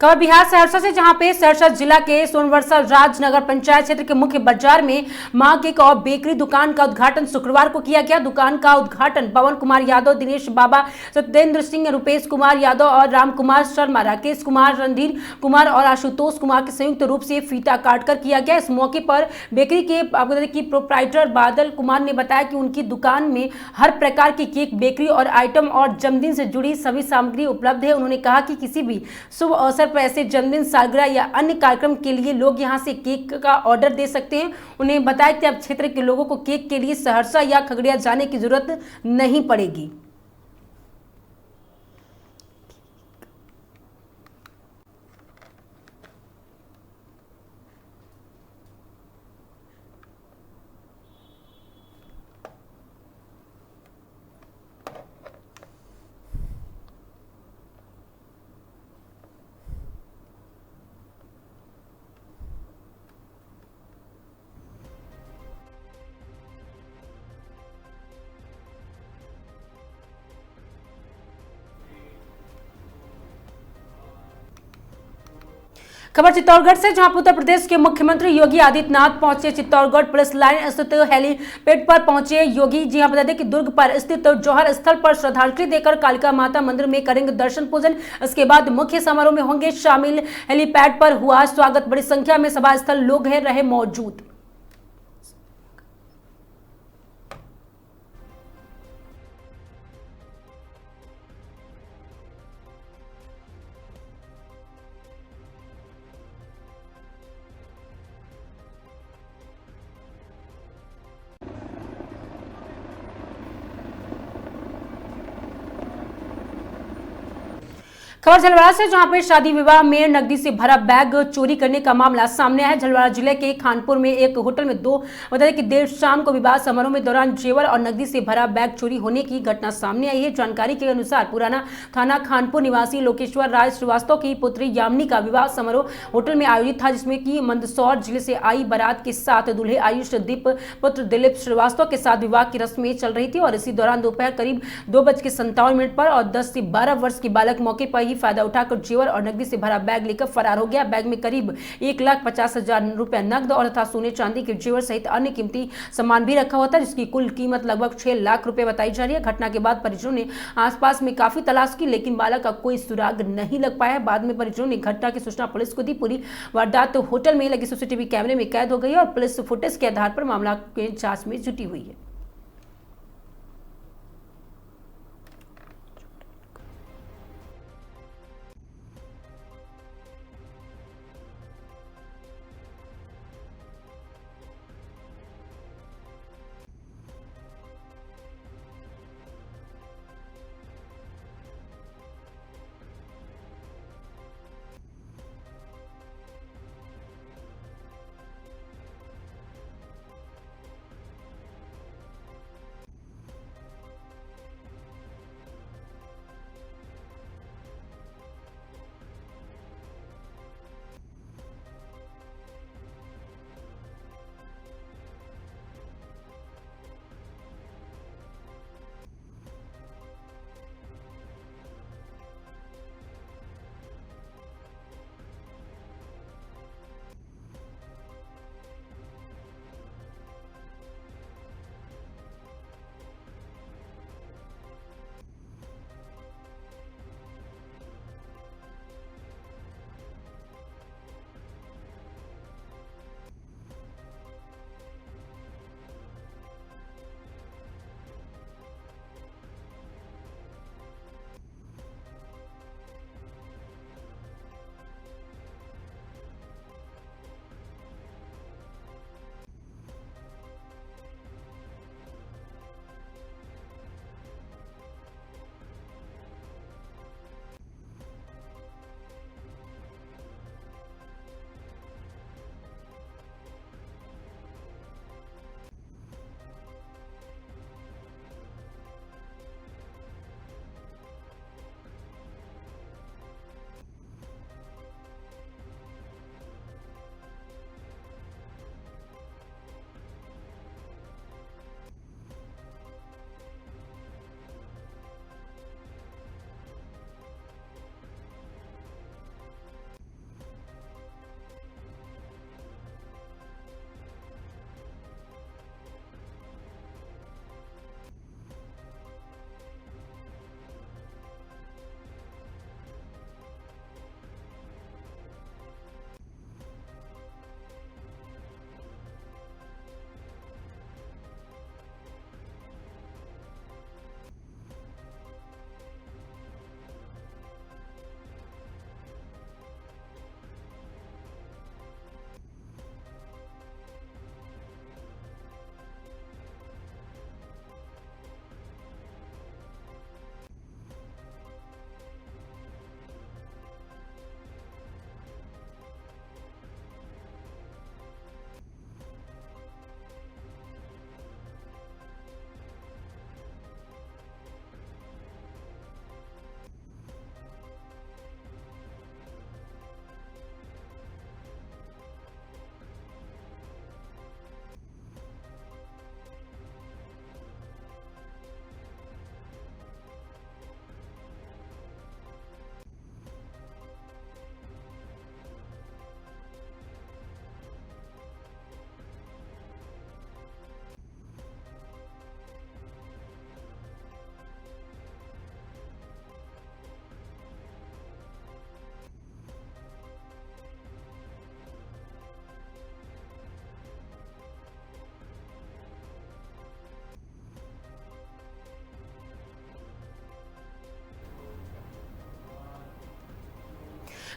खबर बिहार सहरसा से, जहां पे सहरसा जिला के सोनवर्षा राजनगर पंचायत क्षेत्र के मुख्य बाजार में मां केक और बेकरी दुकान का उद्घाटन शुक्रवार को किया गया। दुकान का उद्घाटन पवन कुमार यादव, दिनेश बाबा, सत्येंद्र सिंह, रुपेश कुमार यादव और राम कुमार शर्मा, राकेश कुमार, रणधीर कुमार और आशुतोष कुमार के संयुक्त रूप से फीता काटकर किया गया। इस मौके पर बेकरी के प्रोप्राइटर बादल कुमार ने बताया कि उनकी दुकान में हर प्रकार की केक, बेकरी और आइटम और जन्मदिन से जुड़ी सभी सामग्री उपलब्ध है। उन्होंने कहा कि किसी भी शुभ अवसर पर ऐसे जन्मदिन, सालगिरह या अन्य कार्यक्रम के लिए लोग यहां से केक का ऑर्डर दे सकते हैं। उन्हें बताया कि अब क्षेत्र के लोगों को केक के लिए सहरसा या खगड़िया जाने की जरूरत नहीं पड़ेगी। खबर चित्तौड़गढ़ से, जहां उत्तर प्रदेश के मुख्यमंत्री योगी आदित्यनाथ पहुंचे। चित्तौड़गढ़ पुलिस लाइन स्थित हेलीपैड पर पहुंचे योगी जी। बता दें कि दुर्ग पर स्थित जौहर स्थल पर श्रद्धांजलि देकर कालिका माता मंदिर में करेंगे दर्शन पूजन। इसके बाद मुख्य समारोह में होंगे शामिल। हेलीपैड पर हुआ स्वागत, बड़ी संख्या में सभा स्थल लोग रहे मौजूद। खबर झलवाड़ा से, जहां पर शादी विवाह में नकदी से भरा बैग चोरी करने का मामला सामने आया है। झलवाड़ा जिले के खानपुर में एक होटल में बताया कि देर शाम को विवाह समारोह में दौरान जेवर और नकदी से भरा बैग चोरी होने की घटना सामने आई है। जानकारी के अनुसार पुराना थाना खानपुर निवासी लोकेश्वर राज श्रीवास्तव की पुत्री यामिनी का विवाह समारोह होटल में आयोजित था, जिसमें कि मंदसौर जिले से आई बारात के साथ दूल्हे आयुष दीप पुत्र दिलीप श्रीवास्तव के साथ विवाह की रस्में चल रही थी। और इसी दौरान दोपहर करीब 2:57 पर और 10 से 12 वर्ष की बालक मौके पर ही फायदा उठाकर जेवर और नकदी से भरा बैग लेकर फरार हो गया। बैग में करीब 1,50,000 रुपए नकद और तथा सोने चांदी के जेवर सहित अन्य कीमती सामान भी रखा हुआ था, जिसकी कुल कीमत लगभग 6 लाख रुपए बताई जा रही है। घटना के बाद परिजनों ने आसपास में काफी तलाश की, लेकिन बालक का कोई सुराग नहीं लग पाया। बाद में परिजनों ने घटना की सूचना पुलिस को दी। पूरी वारदात होटल में लगे सीसीटीवी कैमरे में कैद हो गई और पुलिस फुटेज के आधार पर मामला की जांच में जुटी हुई है।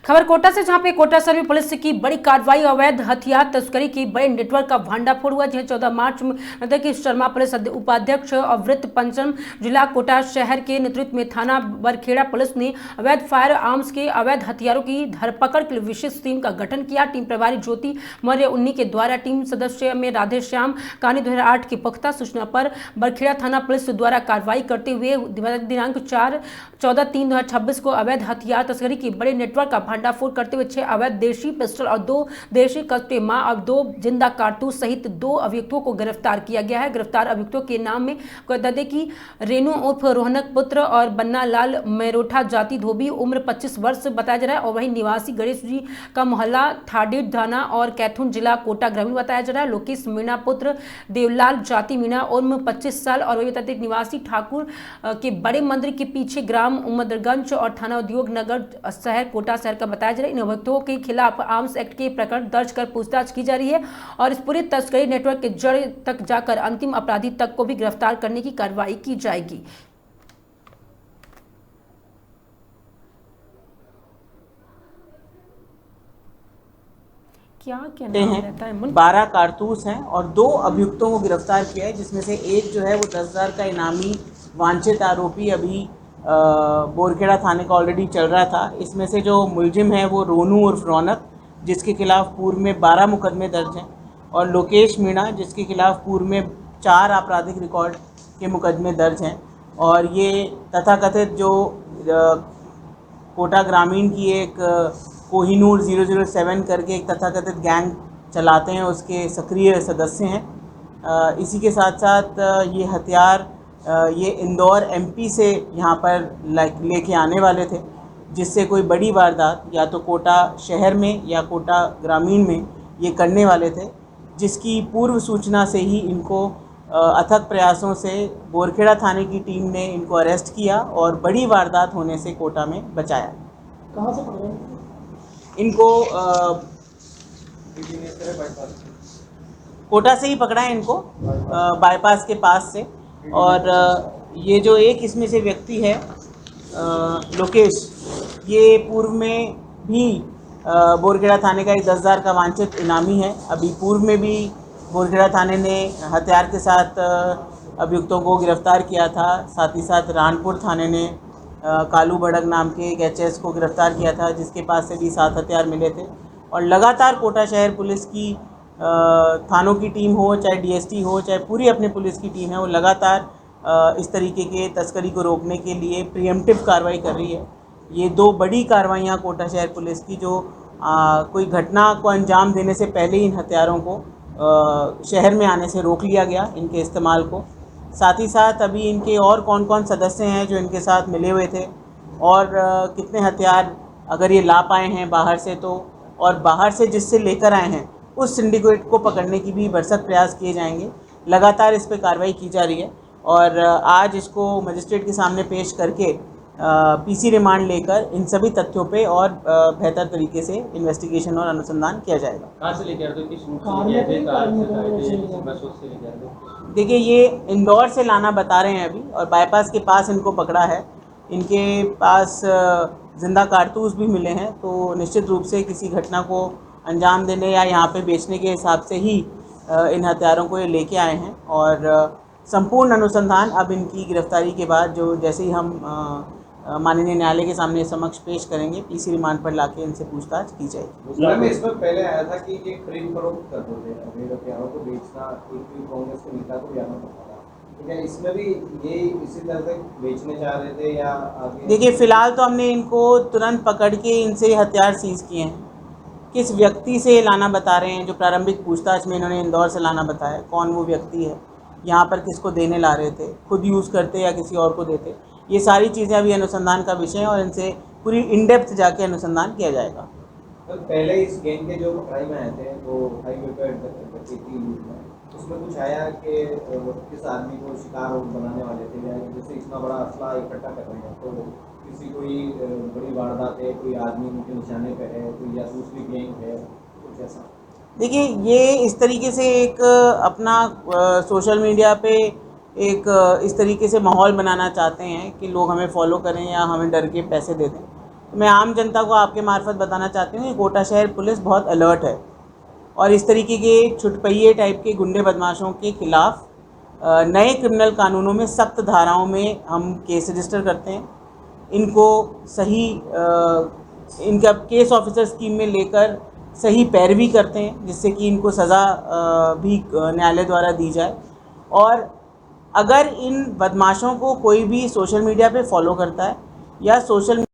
खबर कोटा से, जहां पे कोटा सर्विस पुलिस की बड़ी कार्रवाई, अवैध हथियार तस्करी की बड़े नेटवर्क का भंडाफोड़ हुआ। जहां 14 मार्च में की शर्मा पुलिस उपाध्यक्ष अवृत पंचम जिला कोटा शहर के नेतृत्व में थाना बरखेड़ा पुलिस ने अवैध फायर आर्म्स के अवैध हथियारों की धरपकड़ के लिए विशेष टीम का गठन किया। टीम प्रभारी ज्योति मौर्य उन्नी के द्वारा टीम सदस्य में राधे श्याम कहानी 2008 की पुख्ता सूचना पर बरखेड़ा थाना पुलिस द्वारा कार्रवाई करते हुए दिनांक 14/3/2026 को अवैध हथियार तस्करी की बड़े नेटवर्क का भंडाफोड़ करते हुए 6 अवैध देशी पिस्टल और 2 देशी कट्टे मां और 2 जिंदा कारतूस सहित 2 अभियुक्तों को गिरफ्तार किया गया है। गिरफ्तार अभियुक्तों के नाम में ददे की रेणु उर्फ रोहनक पुत्र और बन्ना लाल मेरोठा जाति धोबी उम्र 25 वर्ष बताया जा रहा है, और वहीं निवासी गणेश जी का मोहल्ला थाडीर थाना और कैथून जिला कोटा ग्रामीण बताया जा रहा है। लोकेश मीणा पुत्र देवलाल जाति मीणा उम्र 25 साल और वही बताते निवासी ठाकुर के बड़े मंदिर के पीछे ग्राम उमदरगंज और थाना उद्योग नगर शहर कोटा शहर का बताया जा रहा है। इन अभियुक्तों के खिलाफ आर्म्स एक्ट के प्रकरण दर्ज कर पूछताछ की जा रही है और इस पूरे तस्करी नेटवर्क के जड़ तक जाकर अंतिम अपराधी तक को भी गिरफ्तार करने की कार्रवाई की जाएगी। क्या कहते हैं 12 कारतूस हैं और 2 अभियुक्तों को गिरफ्तार किया है, जिसमें से एक जो है वो 10,000 का इनामी वांछित आरोपी अभी बोरखेड़ा थाने का ऑलरेडी चल रहा था। इसमें से जो मुलजिम है वो रोनू उर्फ रौनक, जिसके खिलाफ पूर्व में 12 मुकदमे दर्ज हैं, और लोकेश मीणा, जिसके खिलाफ पूर्व में 4 आपराधिक रिकॉर्ड के मुकदमे दर्ज हैं। और ये तथाकथित जो कोटा ग्रामीण की एक कोहिनूर 007 करके एक तथाकथित गैंग चलाते हैं, उसके सक्रिय सदस्य हैं। इसी के साथ साथ ये हथियार ये इंदौर एमपी से यहाँ पर लेके आने वाले थे, जिससे कोई बड़ी वारदात या तो कोटा शहर में या कोटा ग्रामीण में ये करने वाले थे, जिसकी पूर्व सूचना से ही इनको अथक प्रयासों से बोरखेड़ा थाने की टीम ने इनको अरेस्ट किया और बड़ी वारदात होने से कोटा में बचाया। कहाँ से पकड़े इनको कोटा से ही पकड़ा है इनको, बाईपास के पास से। और ये जो एक इसमें से व्यक्ति है लोकेश, ये पूर्व में भी बोरखेड़ा थाने का एक 10,000 का वांछित इनामी है। अभी पूर्व में भी बोरखेड़ा थाने ने हथियार के साथ अभियुक्तों को गिरफ्तार किया था। साथ ही साथ रानपुर थाने ने कालू बड़क नाम के एक एचएस को गिरफ्तार किया था, जिसके पास से भी 7 हथियार मिले थे। और लगातार कोटा शहर पुलिस की थानों की टीम हो, चाहे डीएसटी हो, चाहे पूरी अपने पुलिस की टीम है, वो लगातार इस तरीके के तस्करी को रोकने के लिए प्रिएम्प्टिव कार्रवाई कर रही है। ये 2 बड़ी कार्रवाइयाँ कोटा शहर पुलिस की, जो कोई घटना को अंजाम देने से पहले इन हथियारों को शहर में आने से रोक लिया गया, इनके इस्तेमाल को। साथ ही साथ अभी इनके और कौन कौन सदस्य हैं जो इनके साथ मिले हुए थे, और कितने हथियार अगर ये ला पाए हैं बाहर से, तो और बाहर से जिससे लेकर आए हैं उस सिंडिकेट को पकड़ने की भी भरसक प्रयास किए जाएंगे। लगातार इस पर कार्रवाई की जा रही है और आज इसको मजिस्ट्रेट के सामने पेश करके पीसी रिमांड लेकर इन सभी तथ्यों पे और बेहतर तरीके से इन्वेस्टिगेशन और अनुसंधान किया जाएगा। कहाँ से लेकर आते हो, किस रूट से लेकर आते हो, कार से आते हो, बस से लेकर आते हो? देखिए, ये इंदौर से लाना बता रहे हैं अभी, और बाईपास के पास इनको पकड़ा है। इनके पास जिंदा कारतूस भी मिले हैं, तो निश्चित रूप से किसी घटना को अंजाम देने या यहाँ पे बेचने के हिसाब से ही इन हथियारों को ये लेके आए हैं। और संपूर्ण अनुसंधान अब इनकी गिरफ्तारी के बाद जो जैसे ही हम माननीय न्यायालय के सामने समक्ष पेश करेंगे, पीसी रिमांड पर लाके इनसे पूछताछ की जाएगी। में इसमें पहले आया था कि ये खरीद फरोख्त करते थे, अवैध हथियारों को बेचना एक कांग्रेस के नेता को जाना पड़ता था, ठीक है, इसमें भी ये इसी तरह से बेचने जा रहे थे या आगे? देखिए, फिलहाल तो हमने इनको तुरंत पकड़ के इनसे हथियार सीज किए हैं। किस व्यक्ति से लाना बता रहे हैं, जो प्रारंभिक पूछताछ में इन्होंने इंदौर से लाना बताया, कौन वो व्यक्ति है, यहाँ पर किसको देने ला रहे थे, खुद यूज़ करते या किसी और को देते, ये सारी चीज़ें अभी अनुसंधान का विषय है और इनसे पूरी इन डेप्थ जाके अनुसंधान किया जाएगा। तो पहले इस गैंग के जो पकड़ाई में आए थे वो हाईवे पर डकैती में, उसमें कुछ आया कि किस आदमी को शिकार बनाने वाले थे, या जैसे इतना बड़ा असला इकट्ठा कर रहे हैं तो किसी कोई बड़ी वारदात है, कोई आदमी उनके निशाने पे है, कोई जासूस भी गैंग है, कुछ ऐसा? देखिए, ये इस तरीके से एक अपना सोशल मीडिया पे एक इस तरीके से माहौल बनाना चाहते हैं कि लोग हमें फॉलो करें या हमें डर के पैसे दे दें। तो मैं आम जनता को आपके मार्फत बताना चाहती हूँ कि कोटा शहर पुलिस बहुत अलर्ट है और इस तरीके के छुटपैये टाइप के गुंडे बदमाशों के खिलाफ नए क्रिमिनल कानूनों में सख्त धाराओं में हम केस रजिस्टर करते हैं। इनको सही इनका केस ऑफिसर स्कीम में लेकर सही पैरवी करते हैं जिससे कि इनको सज़ा भी न्यायालय द्वारा दी जाए। और अगर इन बदमाशों को कोई भी सोशल मीडिया पे फॉलो करता है या सोशल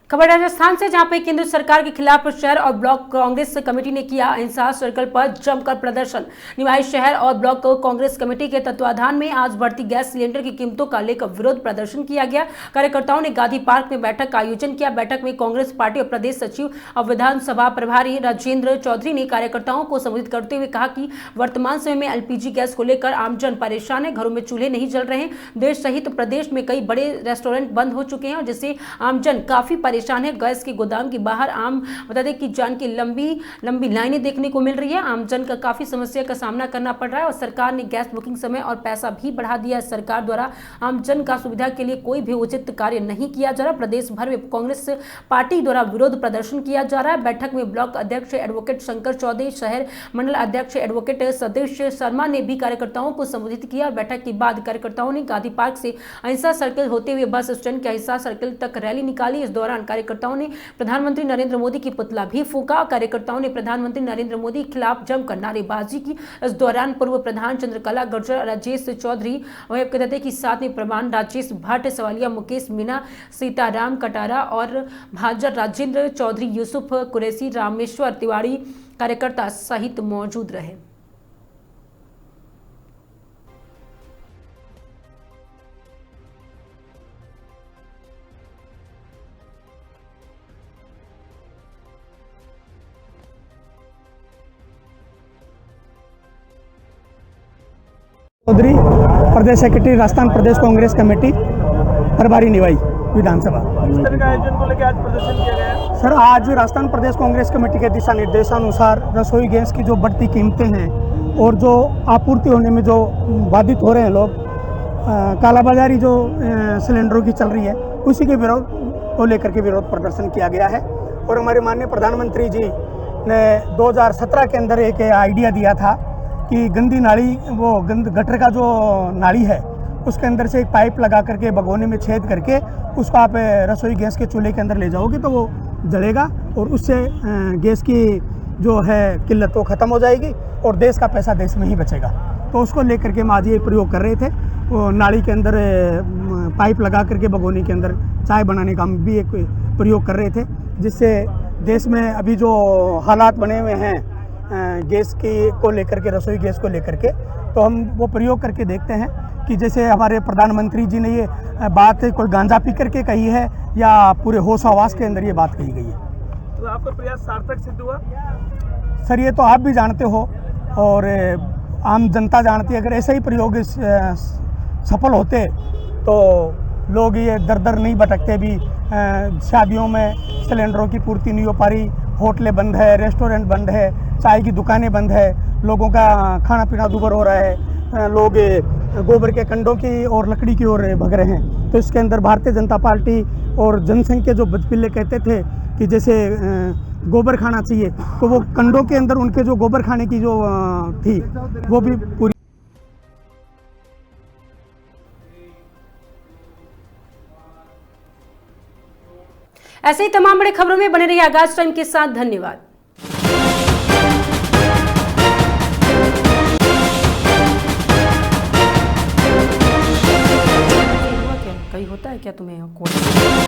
खबर राजस्थान से, जहां पे केंद्र सरकार के खिलाफ शहर और ब्लॉक कांग्रेस कमेटी ने किया अहिंसा सर्कल पर जमकर प्रदर्शन। निवाई शहर और ब्लॉक कांग्रेस कमेटी के तत्वाधान में आज बढ़ती गैस सिलेंडर की कीमतों का लेकर विरोध प्रदर्शन किया गया। कार्यकर्ताओं ने गांधी पार्क में बैठक का आयोजन किया। बैठक में कांग्रेस पार्टी और प्रदेश सचिव और विधानसभा प्रभारी राजेंद्र चौधरी ने कार्यकर्ताओं को संबोधित करते हुए कहा कि वर्तमान समय में एलपीजी गैस को लेकर आमजन परेशान है। घरों में चूल्हे नहीं जल रहे हैं। देश सहित प्रदेश में कई बड़े रेस्टोरेंट बंद हो चुके हैं और जिससे आमजन काफी परेशान है। गैस के गोदाम के बाहर बता दें कि जान की लंबी लाइनें देखने को मिल रही है। आमजन का काफी समस्या का सामना करना पड़ रहा है और सरकार ने गैस बुकिंग समय और पैसा भी बढ़ा दिया है। सरकार द्वारा आमजन का सुविधा के लिए कोई भी उचित कार्य नहीं किया जा रहा। प्रदेश भर में कांग्रेस पार्टी द्वारा विरोध प्रदर्शन किया जा रहा है। बैठक में ब्लॉक अध्यक्ष एडवोकेट शंकर चौधरी, शहर मंडल अध्यक्ष एडवोकेट सतीश शर्मा ने भी कार्यकर्ताओं को संबोधित किया। बैठक के बाद कार्यकर्ताओं ने गांधी पार्क से अहिंसा सर्कल होते हुए बस स्टैंड के अहिंसा सर्कल तक रैली निकाली। इस दौरान कार्यकर्ताओं ने प्रधानमंत्री नरेंद्र मोदी की पुतला भी फूंका। कार्यकर्ताओं ने प्रधानमंत्री नरेंद्र मोदी के खिलाफ जमकर नारेबाजी की। इस दौरान पूर्व प्रधान चंद्रकला गुर्जर, राजेश चौधरी के साथ में प्रधान राजेश भट्ट, सवालिया मुकेश मीणा, सीताराम कटारा और भाजर राजेंद्र चौधरी, यूसुफ कुरैशी, रामेश्वर तिवारी कार्यकर्ता सहित मौजूद रहे। चौधरी, प्रदेश सेक्रेटरी राजस्थान प्रदेश कांग्रेस कमेटी, प्रभारी निवाई विधानसभा। किस तरह का आयोजन को लेकर आज प्रदर्शन किया गया है? सर, आज राजस्थान प्रदेश कांग्रेस कमेटी के दिशा निर्देशानुसार रसोई गैस की जो बढ़ती कीमतें हैं और जो आपूर्ति होने में जो बाधित हो रहे हैं लोग, कालाबाजारी जो सिलेंडरों की चल रही है, उसी के विरोध को लेकर के विरोध प्रदर्शन किया गया है। और हमारे माननीय प्रधानमंत्री जी ने 2017 के अंदर एक आइडिया दिया था कि गंदी नाली, वो गटर का जो नाली है उसके अंदर से एक पाइप लगा करके भगोने में छेद करके उसको आप रसोई गैस के चूल्हे के अंदर ले जाओगे तो वो जलेगा और उससे गैस की जो है किल्लत वो ख़त्म हो जाएगी और देश का पैसा देश में ही बचेगा। तो उसको लेकर के हम आज ये प्रयोग कर रहे थे। वो नाली के अंदर पाइप लगा करके भगोने के अंदर चाय बनाने का हम भी एक प्रयोग कर रहे थे, जिससे देश में अभी जो हालात बने हुए हैं गैस की को लेकर के, रसोई गैस को लेकर के, तो हम वो प्रयोग करके देखते हैं कि जैसे हमारे प्रधानमंत्री जी ने ये बात कोई गांजा पी करके कही है या पूरे होश आवास के अंदर ये बात कही गई है। तो आपका प्रयास सार्थक सिद्ध हुआ? सर, ये तो आप भी जानते हो और आम जनता जानती है। अगर ऐसे ही प्रयोग सफल होते तो लोग ये दर दर नहीं भटकते। भी शादियों में सिलेंडरों की पूर्ति नहीं हो पा रही, होटलें बंद है, रेस्टोरेंट बंद है, चाय की दुकानें बंद है, लोगों का खाना पीना दूभर हो रहा है, लोग गोबर के कंडों की और लकड़ी की ओर भग रहे हैं। तो इसके अंदर भारतीय जनता पार्टी और जनसंघ के जो बचपिल्ले कहते थे कि जैसे गोबर खाना चाहिए, तो वो कंडों के अंदर उनके जो गोबर खाने की जो थी वो भी पूरी। ऐसे ही तमाम बड़े खबरों में बने रहिए आगाज टाइम के साथ। धन्यवाद। कहीं होता है क्या तुम्हें?